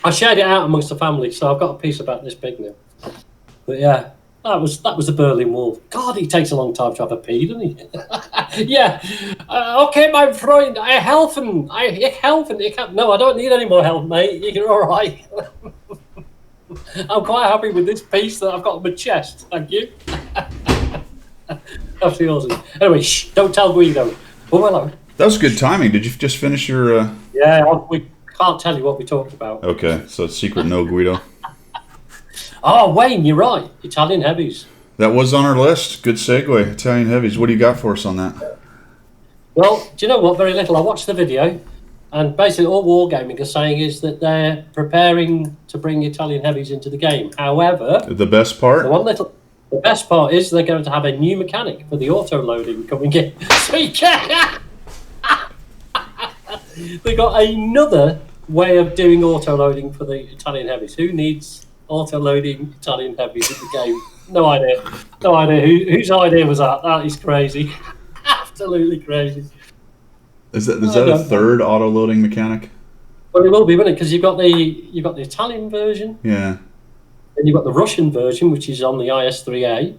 I shared it out amongst the family, so I've got a piece about this big now. But yeah, that was the Berlin Wall. God, he takes a long time to have a pee, doesn't he? Yeah. Okay, my friend, I helfen. No, I don't need any more help, mate. You're all right. I'm quite happy with this piece that I've got on my chest. Thank you. Absolutely awesome. Anyway, shh, don't tell Guido. Oh, hello. That was good timing. Did you just finish your? Yeah, we can't tell you what we talked about. Okay, so it's secret no Guido. Oh, Wayne, you're right. Italian heavies. That was on our list. Good segue. Italian heavies. What do you got for us on that? Well, do you know what? Very little. I watched the video, and basically all Wargaming are saying is that they're preparing to bring Italian heavies into the game. However, The best part? the best part is they're going to have a new mechanic for the auto loading coming in. So you can they got another way of doing auto loading for the Italian heavies. Who needs auto loading Italian heavies in the game? No idea. No idea. Whose idea was that? That is crazy. Absolutely crazy. Is that a third auto loading mechanic? Well, it will be, won't it? Because you've got the Italian version, Yeah. and you've got the Russian version, which is on the IS-3A.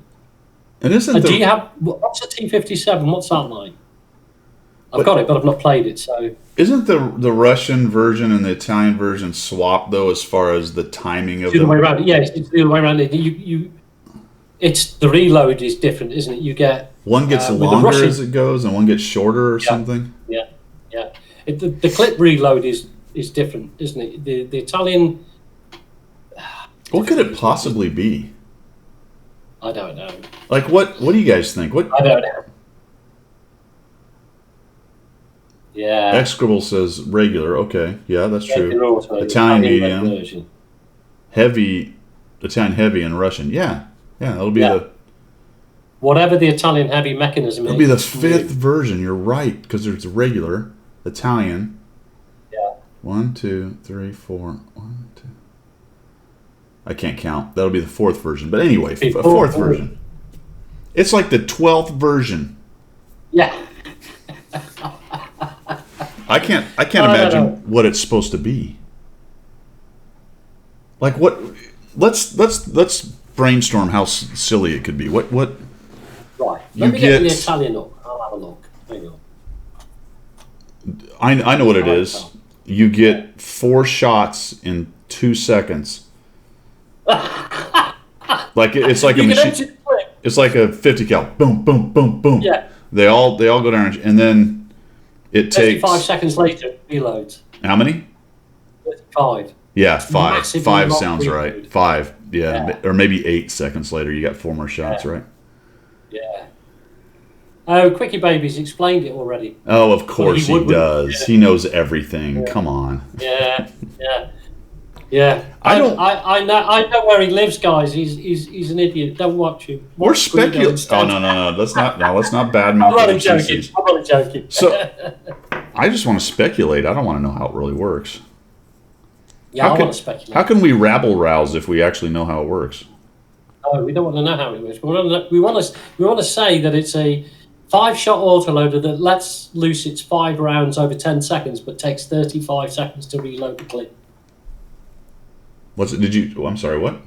And isn't Do you have what's the T-57? What's that like? I've got it, but I've not played it. So isn't the Russian version and the Italian version swapped though, as far as the timing of the other them? way around. Yeah, it's the other way around. It's the reload is different, isn't it? You get One gets longer as it goes, and one gets shorter or something. Yeah. The clip reload is different, isn't it? The Italian. What could it possibly be? I don't know. Like what do you guys think? I don't know. Yeah. Execrable says regular. Okay, yeah, that's true. Italian medium, version. heavy, Italian heavy, and Russian. Yeah, that'll be whatever the Italian heavy mechanism. It'll be the fifth version. You're right, because there's regular, Italian. Yeah. 1, 2, 3, 4. 1, 2. I can't count. That'll be the fourth version. But anyway, a fourth version. It's like the 12th version. Yeah. I can't imagine what it's supposed to be. Like what? Let's brainstorm how silly it could be. What? Right. Let me get the Italian up. I'll have a look. Hang on. I know what it is. You get 4 shots in 2 seconds. Like it's like a machine. It's like a 50 cal. Boom, boom, boom, boom. Yeah. They all go down, and then it takes 5 seconds later. Reloads. How many? 5. Yeah, 5. Massively 5 long sounds reload. right. 5. Yeah, or maybe 8 seconds later, you got 4 more shots, right? Yeah. Oh, Quickie Baby's explained it already. Oh, of course he does. Yeah. He knows everything. Yeah. Come on. Yeah. I don't. I know where he lives, guys. He's an idiot. Don't watch him. We're speculating. Oh no. Let's not badmouth I'm only the joking. FCC. I'm only joking. So I just want to speculate. I don't want to know how it really works. Yeah, I want to speculate. How can we rabble rouse if we actually know how it works? Oh, we don't want to know how it works. We want to say that it's a 5-shot autoloader that lets loose its 5 rounds over 10 seconds, but takes 35 seconds to reload the clip. What's it? Did you? Oh, I'm sorry. What?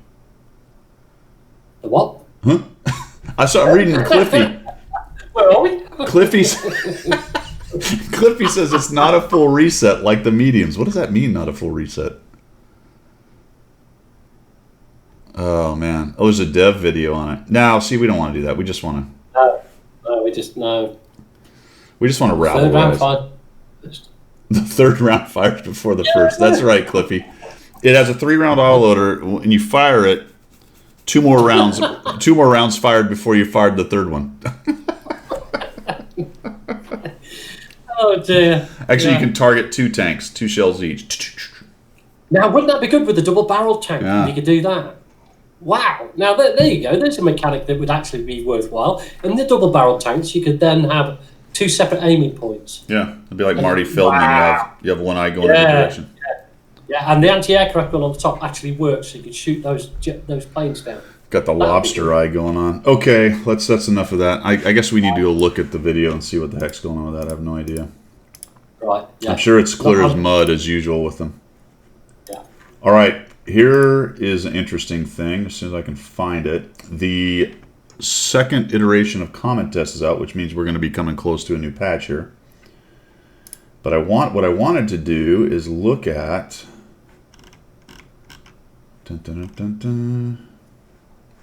The what? Huh? I saw reading Cliffy. Where are we? Cliffy says it's not a full reset like the mediums. What does that mean? Not a full reset? Oh man! Oh, there's a dev video on it. Now, see, we don't want to do that. We just want to. No, we just no. We just want to rabble Third round rouse. The third round fires before the first. That's right, Cliffy. It has a 3-round autoloader, and you fire it. 2 more rounds fired before you fired the third one. Oh dear. Actually, you can target 2 tanks, 2 shells each. Now, wouldn't that be good with the double-barreled tank? Yeah. You could do that. Wow. Now, there you go. There's a mechanic that would actually be worthwhile. And the double-barreled tanks, you could then have 2 separate aiming points. Yeah, it'd be like Marty Feldman. Wow. You have one eye going every direction. Yeah, and the anti-aircraft gun on the top actually works, so you could shoot those planes down. Got the lobster eye going on. Okay, that's enough of that. I guess we need to go look at the video and see what the heck's going on with that. I have no idea. Right. Yeah. I'm sure it's clear as mud as usual with them. Yeah. All right, here is an interesting thing. As soon as I can find it, the second iteration of Comet Test is out, which means we're going to be coming close to a new patch here. But what I wanted to do is look at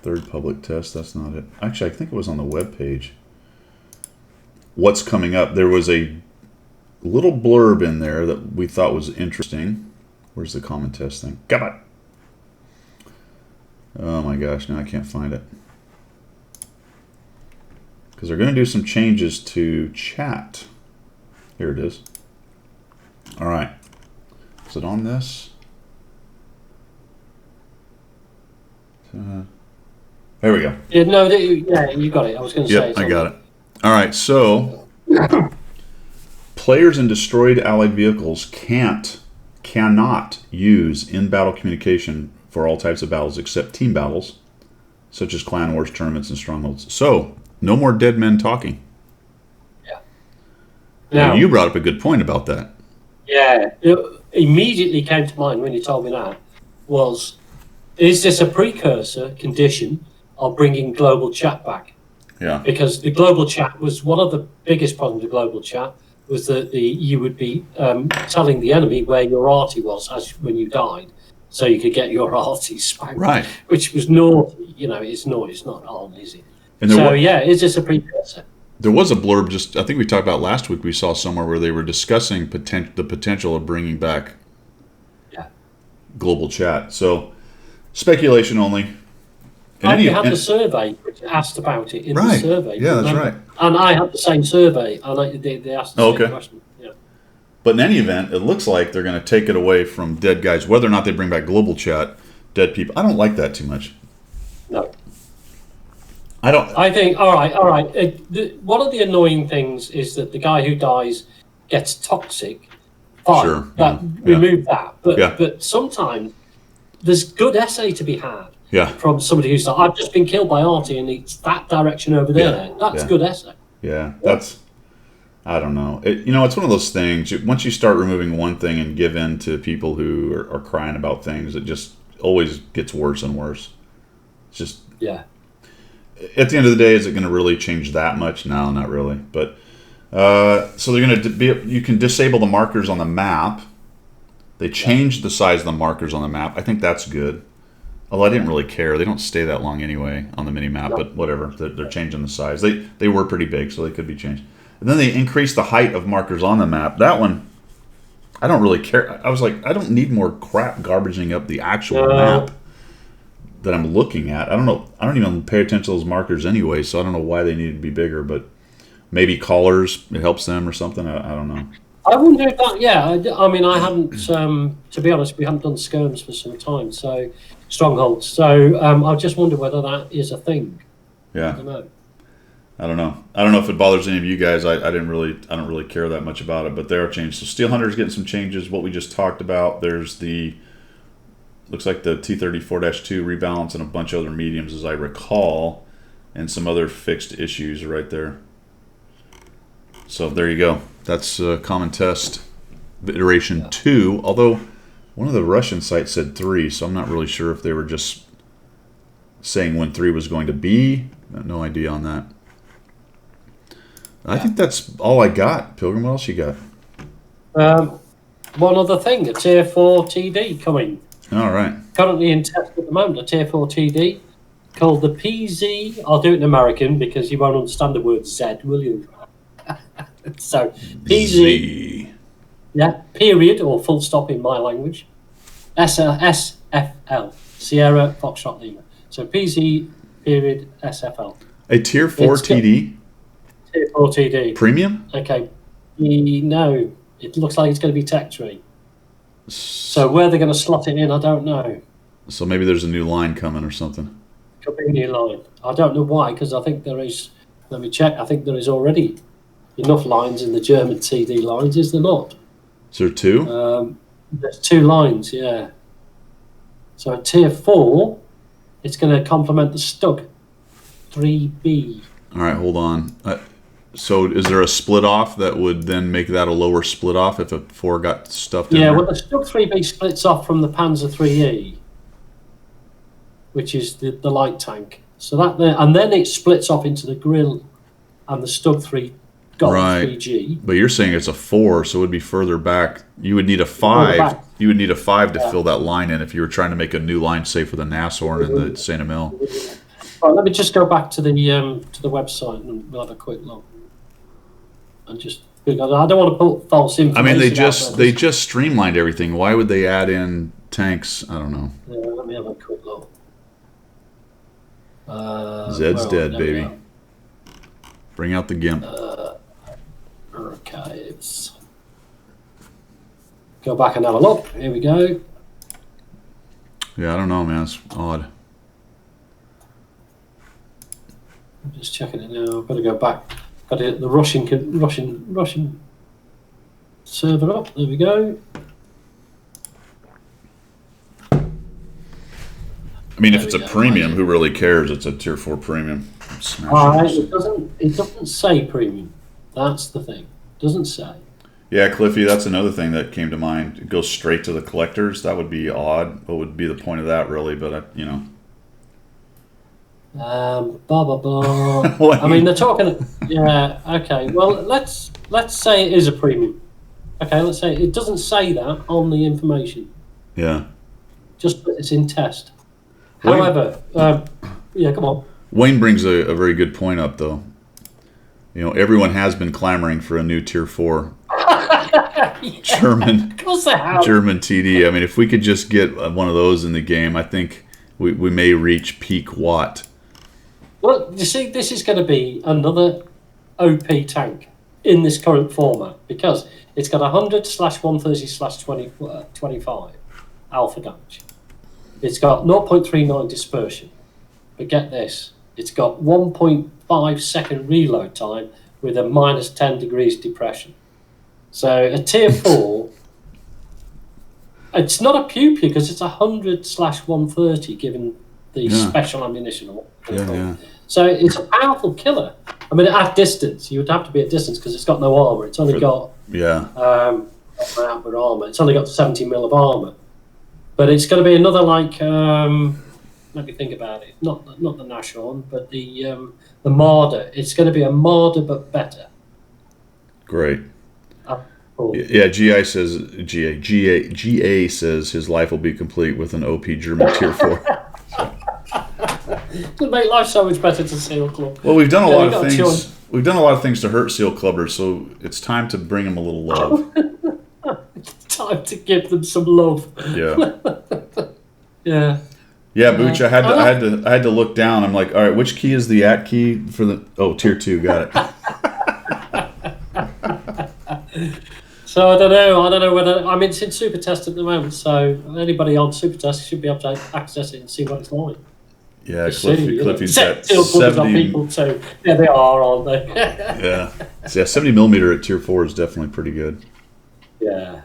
third public test. That's not it. Actually, I think it was on the web page. What's coming up? There was a little blurb in there that we thought was interesting. Where's the common test thing? Come on. Oh my gosh, now I can't find it. Because they're going to do some changes to chat. Here it is. All right. Is it on this? There we go. Yeah, no, you got it. I was going to say. Yep, I got it. All right, so players in destroyed allied vehicles cannot use in-battle communication for all types of battles except team battles, such as clan wars, tournaments, and strongholds. So, no more dead men talking. Yeah. Now, you brought up a good point about that. Yeah, it immediately came to mind when you told me that was, is this a precursor condition of bringing global chat back? Yeah. Because the global chat was one of the biggest problems with global chat was that you would be telling the enemy where your arty was when you died, so you could get your arty spanked. Right. Which was naughty. You know, it's naughty. It's not on, is it? And is this a precursor? There was a blurb I think we talked about last week, we saw somewhere where they were discussing the potential of bringing back global chat. So, speculation only. And you had the survey which asked about it in the survey. Yeah, that's right. And I had the same survey, and they asked the same question. Yeah. But in any event, it looks like they're going to take it away from dead guys. Whether or not they bring back global chat, dead people. I don't like that too much. No. I don't. I think, all right. One of the annoying things is that the guy who dies gets toxic. Fine, Sure. Remove that. Yeah. But sometimes there's good essay to be had. Yeah. From somebody who's like, I've just been killed by Artie and it's that direction over there. Yeah. That's good essay. Yeah, that's. I don't know. It's one of those things. Once you start removing one thing and give in to people who are crying about things, it just always gets worse and worse. It's just. Yeah. At the end of the day, is it going to really change that much? No, not really. But so they're going to you can disable the markers on the map. They changed the size of the markers on the map. I think that's good. Although I didn't really care. They don't stay that long anyway on the mini map. No. But whatever. They're changing the size. They were pretty big, so they could be changed. And then they increased the height of markers on the map. That one, I don't really care. I was like, I don't need more crap garbaging up the actual map that I'm looking at. I don't know. I don't even pay attention to those markers anyway, so I don't know why they need to be bigger. But maybe colors, it helps them or something. I don't know. I wonder if that. Yeah, I mean, I haven't. To be honest, we haven't done skirms for some time, so strongholds. So I just wonder whether that is a thing. I Yeah. don't know. I don't know. I don't know if it bothers any of you guys. I don't really care that much about it, but they are changed. So Steel Hunter's getting some changes. What we just talked about. There's the looks like the T-34-2 rebalance and a bunch of other mediums, as I recall, and some other fixed issues right there. So there you go. That's Common Test iteration 2. Although one of the Russian sites said 3, so I'm not really sure if they were just saying when 3 was going to be. No idea on that. I think that's all I got. Pilgrim, what else you got? One other thing, a Tier 4 TD coming. All right. Currently in test at the moment, a Tier 4 TD called the PZ. I'll do it in American because you won't understand the word Z, will you? So, PZ, Z. yeah, period, or full stop in my language. SFL, Sierra Foxtrot Lima. So, PZ, period, SFL. A Tier 4 TD? Tier 4 TD. Premium? Okay. No, it looks like it's going to be Tech Tree. So where they're going to slot it in, I don't know. So maybe there's a new line coming or something. Could be a new line. I don't know why, because I think there is. Let me check. I think there is already enough lines in the German TD lines. Is there not? Is there 2? There's 2 lines. Yeah. So at Tier 4, it's going to complement the Stug 3B. All right, hold on. So is there a split off that would then make that a lower split off if a 4 got stuffed in Yeah, there? well, the Stug 3B splits off from the Panzer 3E, which is the light tank. So that there, and then it splits off into the Grill and the Stug 3 Golf Right. 3G. But you're saying it's a 4, so it would be further back. You would need a 5. back. You would need a 5 to fill that line in if you were trying to make a new line, say for the Nashorn and the Saint Emil. Right, let me just go back to the website and we'll have a quick look. And just, I don't want to put false information. I mean, they out there. just streamlined everything. Why would they add in tanks? I don't know. Yeah, let me have a quick look. Zed's dead, there we baby. go. Bring out the GIMP. Archives. Go back and have a look. Here we go. Yeah, I don't know, man. It's odd. I'm just checking it now. I've got to go back. Got to get the Russian server up. There we go. I mean, if There it's we a go. premium, who really cares? It's a Tier 4 premium. Smash it. It doesn't say premium. That's the thing. It doesn't say. Yeah, Cliffy, that's another thing that came to mind. It goes straight to the collectors. That would be odd. What would be the point of that, really? But, you know. Blah blah blah. What? I mean, they're talking. Yeah. Okay. Well, let's say it is a premium. Okay. Let's say it doesn't say that on the information. Yeah. Just that it's in test. Wayne- However, yeah. Come on. Wayne brings a very good point up, though. You know, everyone has been clamoring for a new Tier 4 German Of course they have. German TD. I mean, if we could just get one of those in the game, I think we may reach peak Watt. Well, you see, this is going to be another OP tank in this current format because it's got 100/130/25 alpha damage. It's got 0.39 dispersion. But get this, it's got 1.5 second reload time with a minus 10 degrees depression. So a Tier 4, it's not a pew pew because it's 100/130 given the Yeah. special ammunition. Or Yeah, yeah. So it's a powerful killer. I mean, at distance, you would have to be at distance because it's got no armor. It's only got Yeah. outward armor. It's only got 70 mil of armor. But it's going to be another like. Let me think about it. Not the Nashorn, but the Marder. It's going to be a Marder, but better. Great. Cool. Yeah, GA says his life will be complete with an OP German Tier 4. It'll make life so much better to Seal Club. Well, we've done a Yeah, lot you of got things. We've done a lot of things to hurt Seal Clubbers, so it's time to bring them a little love. Time to give them some love. Yeah. Yeah. Yeah, Booch, I had to look down. I'm like, all right, which key is the @ key for the Tier 2, got it. So I don't know. I don't know whether it's in Super Test at the moment. So anybody on Super Test should be able to access it and see what it's like. Yeah, Cliffy's got still 70. people too. Yeah, they are, aren't they? Yeah, so yeah, 70mm at Tier 4 is definitely pretty good. Yeah.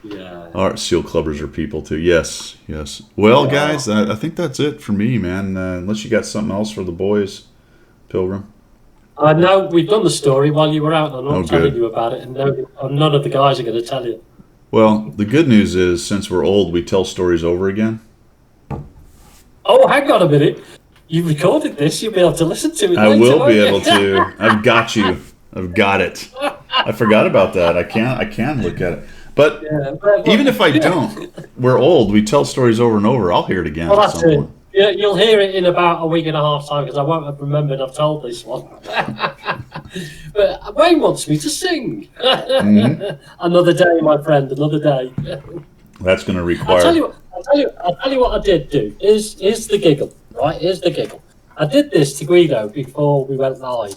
Yeah. All right, seal clubbers are people too. Yes, yes. Well, guys, I think that's it for me, man. Unless you got something else for the boys, Pilgrim. I know we've done the story while you were out, and I'm not telling good. you about it, and none of the guys are going to tell you. Well, the good news is, since we're old, we tell stories over again. Oh, hang on a minute. You've recorded this. You'll be able to listen to it I later, will won't be you? able to. I've got you. I've got it. I forgot about that. I can look at it. But Yeah, but even if I don't, we're old. We tell stories over and over. I'll hear it again well, at that's some it. point. Yeah, you'll hear it in about a week and a half time because I won't have remembered I've told this one. But Wayne wants me to sing. Another day, my friend. Another day. That's going to I'll require. tell you what I did do. Here's the giggle, right? Here's the giggle. I did this to Guido before we went live.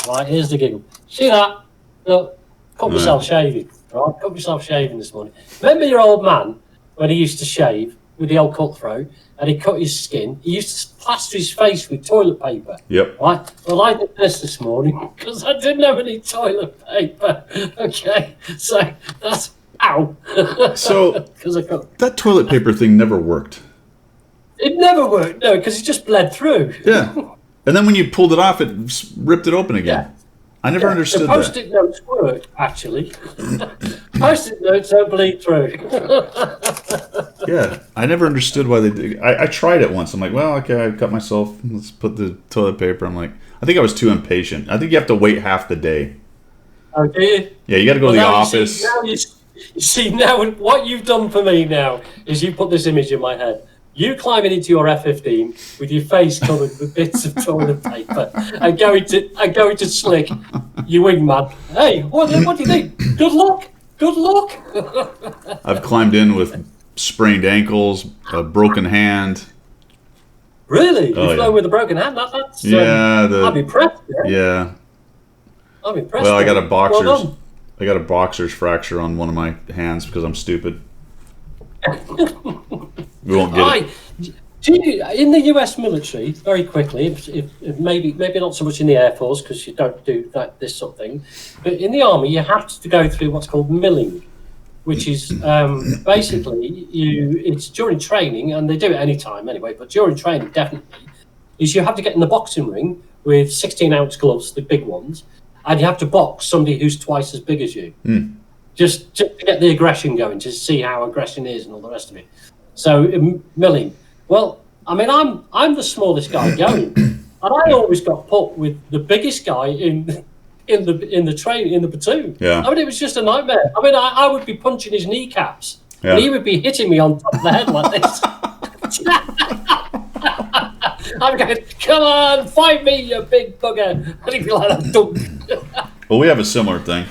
Right, here's the giggle. See that? Look, cut myself shaving. Right, cut myself shaving this morning. Remember your old man when he used to shave with the old cutthroat and he cut his skin? He used to plaster his face with toilet paper. Yep. Right. Well, I did this morning because I didn't have any toilet paper. Okay, so that's ow. So because I cut. that toilet paper thing never worked. It never worked. No, because it just bled through. Yeah. And then when you pulled it off, it ripped it open again. Yeah. I never understood the that. Post-it notes work, actually. Post-it notes don't bleed through. Yeah, I never understood why they did. I tried it once. I'm like, well, okay, I cut myself. Let's put the toilet paper. I'm like, I think I was too impatient. I think you have to wait half the day. Oh, do you? Yeah, you got to go to the office. You see, now what you've done for me now is you put this image in my head. You climbing into your F-15 with your face covered with bits of toilet paper and going to Slick, you wingman. Hey, what do you think? Good luck. Good luck. I've climbed in with sprained ankles, a broken hand. Really? You Oh, flown yeah. with a broken hand? That's Yeah, I'm impressed. yeah. I'm impressed. Well, I got a Well boxer's. done. I got a boxer's fracture on one of my hands because I'm stupid. We won't get it. In the US military, very quickly, if maybe not so much in the Air Force because you don't do this sort of thing, but in the Army you have to go through what's called milling, which is basically it's during training, and they do it any time anyway, but during training definitely, is you have to get in the boxing ring with 16-ounce gloves, the big ones, and you have to box somebody who's twice as big as you. Just to get the aggression going, to see how aggression is and all the rest of it. So milling. Well, I mean, I'm the smallest guy going, and I always got put with the biggest guy in the platoon. Yeah. I mean, it was just a nightmare. I mean, I would be punching his kneecaps, Yeah. and he would be hitting me on top of the head like this. I'm going, come on, fight me, you big bugger. And he'd be like that, dunk. Well, we have a similar thing.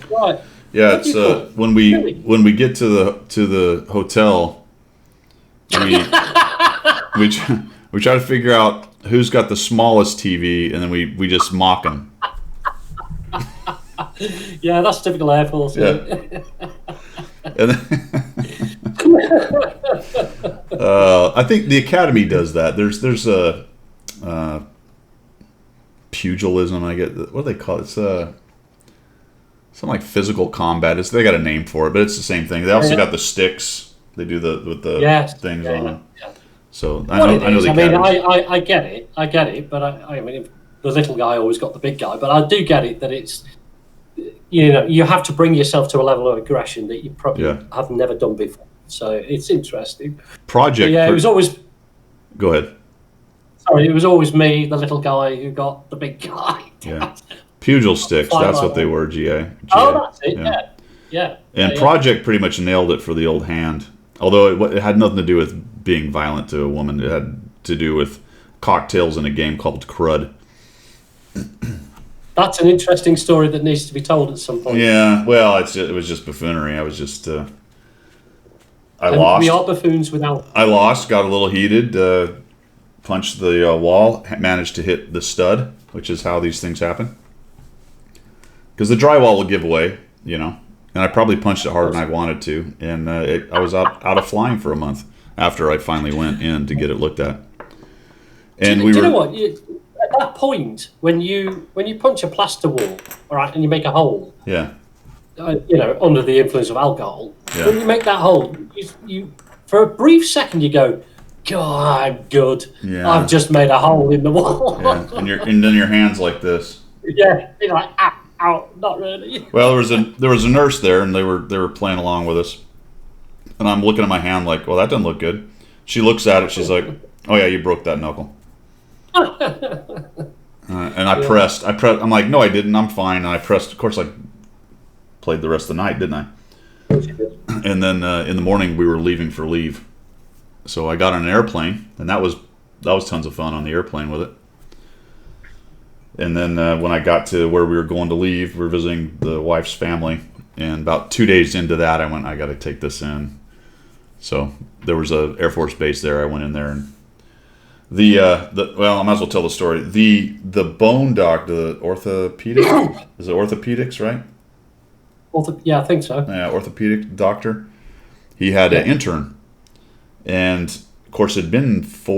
Right. Yeah, What do it's you call it? when we get to the hotel, we try to figure out who's got the smallest TV, and then we just mock them. Yeah, that's typical Air Force. Yeah. And then, I think the Academy does that. There's a pugilism. I get what do they call it? It's something like physical combat. They got a name for it, but it's the same thing. They also got the sticks. They do with the things on them. Yeah. So I know the I mean, Academy. I get it, but I mean, the little guy always got the big guy. But I do get it that it's, you have to bring yourself to a level of aggression that you probably have never done before. So it's interesting. Project. But yeah, it was always. Go ahead. Sorry, it was always me, the little guy, who got the big guy. Yeah. Pugil sticks. That's what they were. GA. Oh, that's it. Yeah. And Project pretty much nailed it for the old hand. Although it had nothing to do with being violent to a woman. It had to do with cocktails in a game called Crud. That's an interesting story that needs to be told at some point. Yeah, well, it was just buffoonery. I was just I And lost. We are buffoons without. I lost. Got a little heated. Punched the wall. Managed to hit the stud, which is how these things happen. Because the drywall will give away, and I probably punched it harder than I wanted to, and I was out of flying for a month after I finally went in to get it looked at. And do you know what? At that point, when you punch a plaster wall, all right, and you make a hole, yeah, under the influence of alcohol, Yeah. when you make that hole, you for a brief second you go, God, I'm good. Yeah. I've just made a hole in the wall. yeah. And then your hands like this. Yeah, you're like, ow, not really. Well, there was a nurse there, and they were playing along with us, and I'm looking at my hand like, well, that doesn't look good. She looks at it, she's like, oh yeah, you broke that knuckle. And I pressed. I'm like, no, I didn't. I'm fine. And I pressed. Of course, I played the rest of the night, didn't I? And then in the morning, we were leaving for leave. So I got on an airplane, and that was tons of fun on the airplane with it. And then when I got to where we were going to leave, we were visiting the wife's family. And about 2 days into that, I went, I got to take this in. So there was a Air Force base there. I went in there, and well, I might as well tell the story. The bone doctor, the orthopedic, is it orthopedics, right? Yeah, I think so. Yeah, orthopedic doctor. He had an intern, and of course, it'd been 3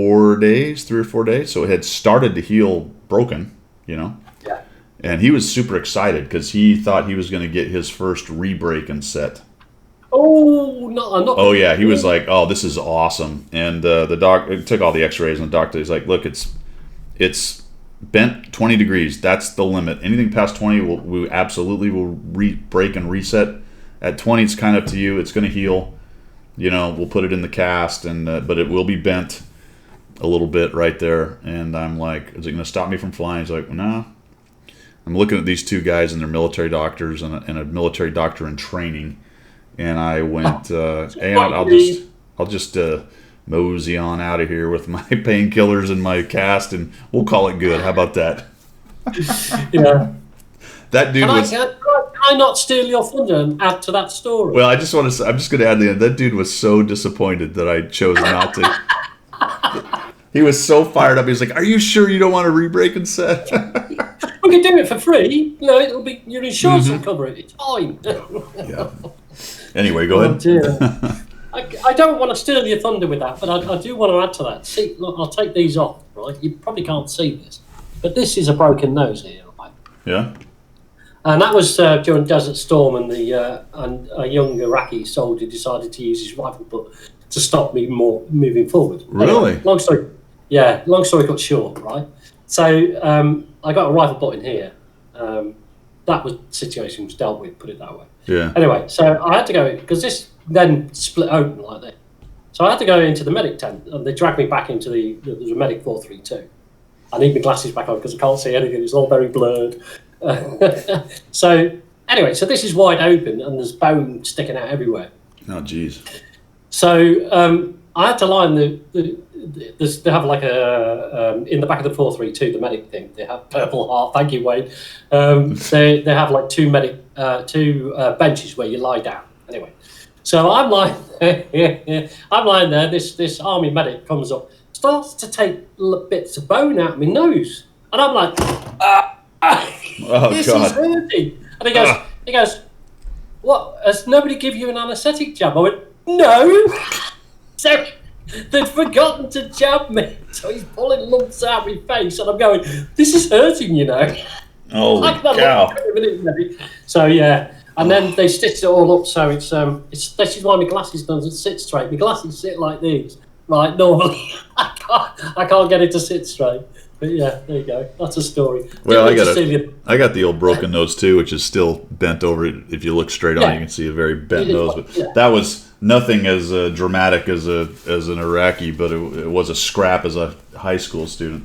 or 4 days, so it had started to heal broken, Yeah. And he was super excited because he thought he was going to get his first re-breaking set. Oh, no. Oh yeah, he was like, "Oh, this is awesome!" And the doc took all the X-rays, and the doctor is like, "Look, it's bent 20 degrees. That's the limit. Anything past 20, we absolutely will break and reset. At 20, it's kind of up to you. It's going to heal. We'll put it in the cast, and but it will be bent a little bit right there." And I'm like, "Is it going to stop me from flying?" He's like, "No." I'm looking at these two guys, and they're military doctors, and a military doctor in training. And I went, hey, I'll just mosey on out of here with my painkillers and my cast, and we'll call it good. How about that? Yeah. That dude was. Can I not steal your thunder and add to that story? Well, I just want to say, I'm just going to add the end. That dude was so disappointed that I chose not to. He was so fired up. He was like, "Are you sure you don't want to re-break and set?" We can do it for free. It'll be your insurance will cover it. It's fine. Yeah. Anyway, go ahead. Dear. I don't want to steal your thunder with that, but I do want to add to that. See, look, I'll take these off, right? You probably can't see this, but this is a broken nose here, right? Yeah. And that was during Desert Storm, and and a young Iraqi soldier decided to use his rifle butt to stop me moving forward. Really? Anyway, long story cut short, right? So I got a rifle butt in here. That situation was dealt with, put it that way. Yeah. Anyway, so I had to go, because this then split open like that. So I had to go into the medic tent, and they dragged me back into there's a medic 432. I need my glasses back on because I can't see anything. It's all very blurred. So anyway, so this is wide open, and there's bone sticking out everywhere. Oh, geez. So I had to lie in they have like in the back of the 432, the medic thing. They have Purple Heart. Thank you, Wayne. They have like two benches where you lie down. Anyway, so I'm lying there. I'm lying there. This army medic comes up, starts to take bits of bone out of my nose, and I'm like, Oh, this God. is hurting. And he goes, what? Has nobody give you an anaesthetic jab? I went, no. So they'd forgotten to jab me. So he's pulling lumps out of my face, and I'm going, this is hurting, Holy cow. So yeah, and then they stitched it all up. So it's this is why my glasses don't sit straight. My glasses sit like these, right? Normally, I can't get it to sit straight. But yeah, there you go. That's a story. Well, I got the old broken nose too, which is still bent over. If you look straight on, you can see a very bent nose. But that was nothing as dramatic as an Iraqi, but it was a scrap as a high school student.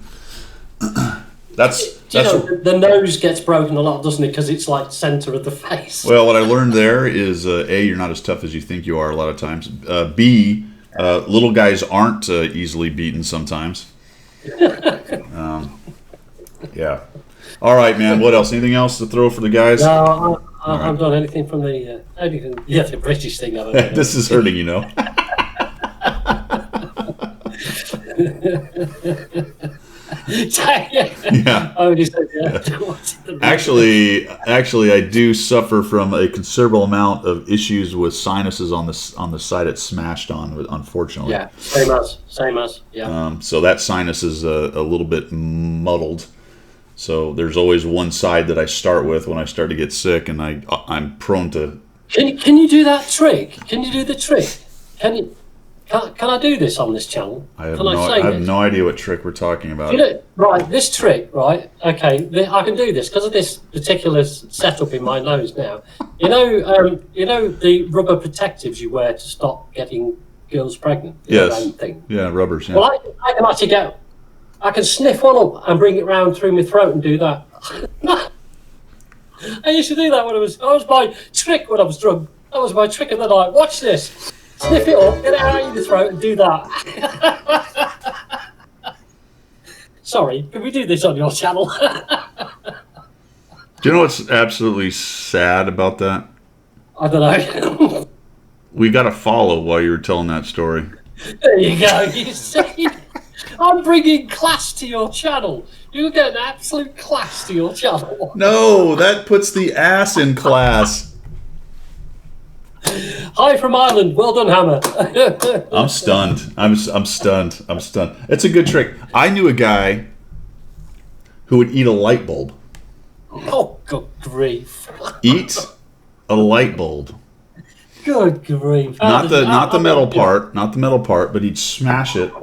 The nose gets broken a lot, doesn't it? Because it's like center of the face. Well, what I learned there is A, you're not as tough as you think you are a lot of times. B, little guys aren't easily beaten sometimes. Yeah. All right, man. What else? Anything else to throw for the guys? No, I haven't done anything from the the British thing. I don't know. This is hurting, Yeah. Oh, you said, yeah. Actually, I do suffer from a considerable amount of issues with sinuses on the side it's smashed on. Unfortunately, Yeah, same as, yeah. so that sinus is a little bit muddled. So there's always one side that I start with when I start to get sick, and I'm prone to. Can you do that trick? Can you do the trick? Can I do this on this channel? I have Can no idea what trick we're talking about. Right, this trick, right? Okay, I can do this because of this particular setup in my nose now. You know the rubber protectives you wear to stop getting girls pregnant. Yes. Thing. Yeah, rubbers. Yeah. Well, I can actually I can sniff one up and bring it round through my throat and do that. I used to do that that was my trick when I was drunk. That was my trick of the night. Watch this. Sniff it up, get it out of your throat and do that. Sorry, can we do this on your channel? Do you know what's absolutely sad about that? I don't know. We got a follow while you were telling that story. There you go. You see? I'm bringing class to your channel. You get an absolute class to your channel. No, that puts the ass in class. Hi from Ireland. Well done, Hammer. I'm stunned. I'm stunned. I'm stunned. It's a good trick. I knew a guy who would eat a light bulb. Oh, good grief. Eat a light bulb. Good grief. Not the metal part, not the metal part, but he'd smash it.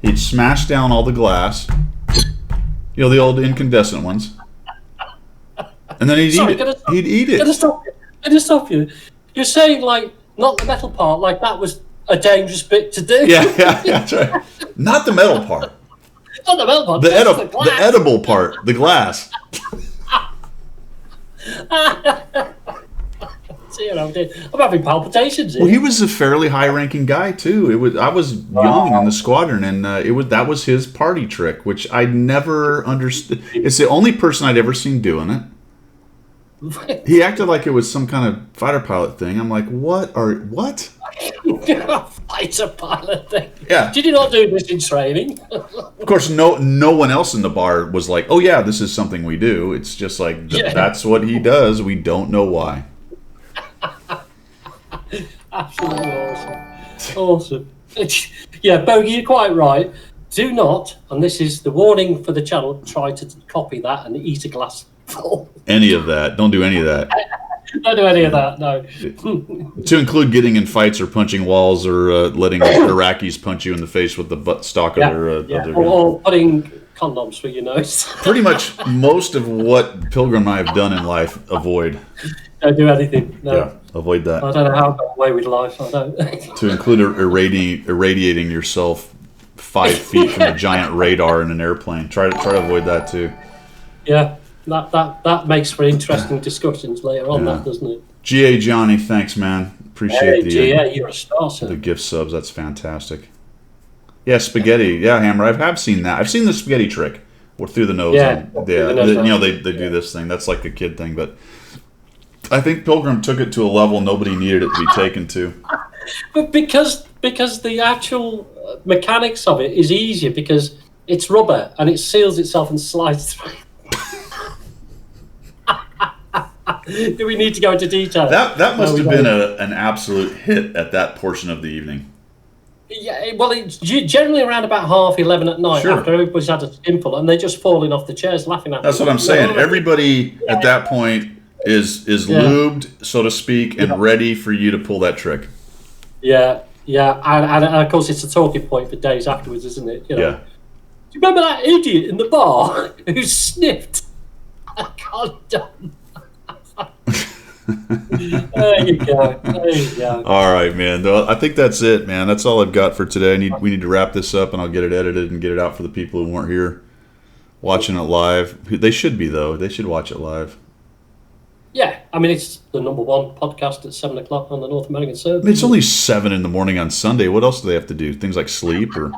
He'd smash down all the glass. You know, the old incandescent ones. And then he'd eat it. He'd eat it. Can I stop you? You're saying, like, not the metal part, like that was a dangerous bit to do? Yeah, that's right. Not the metal part. Not the metal part. The edible part, the glass. See what I'm doing? I'm having palpitations here. Well, he was a fairly high-ranking guy too. I was young in the squadron, and that was his party trick, which I never understood. It's the only person I'd ever seen doing it. He acted like it was some kind of fighter pilot thing. I'm like, what? Fighter pilot thing. Yeah. Did you not do this in training? Of course, no one else in the bar was like, oh yeah, this is something we do. It's just like that's what he does. We don't know why. Absolutely awesome. Yeah, Bogey, you're quite right. Do not, and this is the warning for the channel, try to copy that and eat a glass full. Any of that. Don't do any of that. Don't do any of that, no. To include getting in fights or punching walls or letting Iraqis punch you in the face with the butt stock of their gun. Or putting condoms for your nose. Pretty much most of what Pilgrim and I have done in life, avoid. Don't do anything. No. Yeah, avoid that. I don't know how I got away with life. I don't. To include irradiating yourself 5 feet from a giant radar in an airplane. Try to avoid that too. Yeah, that makes for interesting discussions later on, that doesn't it? G.A. Johnny, thanks, man. Appreciate you're a star, sir. The gift subs. That's fantastic. Yeah, spaghetti. Yeah, Hammer. I have seen that. I've seen the spaghetti trick, or through the nose. Yeah. They do this thing. That's like a kid thing, but I think Pilgrim took it to a level nobody needed it to be taken to. But because the actual mechanics of it is easier because it's rubber and it seals itself and slides through. Do we need to go into detail? That must have been an absolute hit at that portion of the evening. Yeah, well, it's generally around about 11:30 at night after everybody's had a stimple and they're just falling off the chairs laughing at That's what I'm saying. Everybody at that point is lubed, so to speak, and ready for you to pull that trick. Yeah, and of course it's a talking point for days afterwards, isn't it? You know? Yeah. Do you remember that idiot in the bar who sniffed a condom? There you go. All right, man. I think that's it, man. That's all I've got for today. We need to wrap this up, and I'll get it edited and get it out for the people who weren't here watching it live. They should be, though. They should watch it live. Yeah, I mean, it's the #1 podcast at 7 o'clock on the North American server. It's only 7 in the morning on Sunday. What else do they have to do? Things like sleep or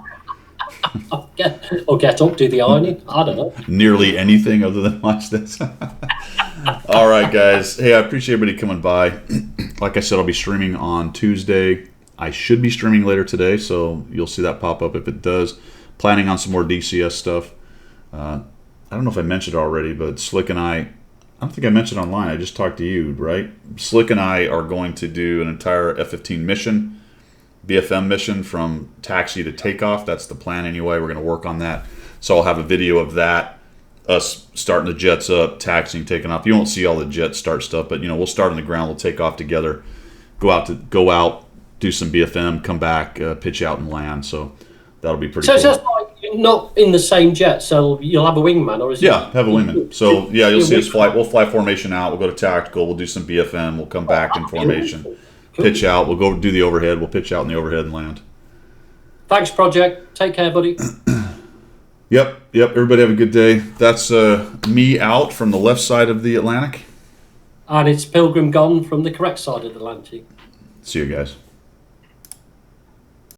get up, do the ironing. I don't know. Nearly anything other than watch this. All right, guys. Hey, I appreciate everybody coming by. Like I said, I'll be streaming on Tuesday. I should be streaming later today, so you'll see that pop up if it does. Planning on some more DCS stuff. I don't know if I mentioned it already, but Slick and I don't think I mentioned online. I just talked to you, right? Slick and I are going to do an entire F-15 mission, BFM mission from taxi to takeoff. That's the plan anyway. We're going to work on that. So I'll have a video of that, us starting the jets up, taxiing, taking off. You won't see all the jet start stuff, but we'll start on the ground. We'll take off together, go out, do some BFM, come back, pitch out and land. So that'll be pretty So cool. it's just like you're not in the same jet, so you'll have a wingman, or is it? Yeah, have a wingman. So yeah, you'll see us fly. We'll fly formation out. We'll go to tactical. We'll do some BFM. We'll come back in formation, pitch out. We'll go do the overhead. We'll pitch out in the overhead and land. Thanks, Project. Take care, buddy. Yep. Everybody have a good day. That's me out from the left side of the Atlantic. And it's Pilgrim gone from the correct side of the Atlantic. See you guys.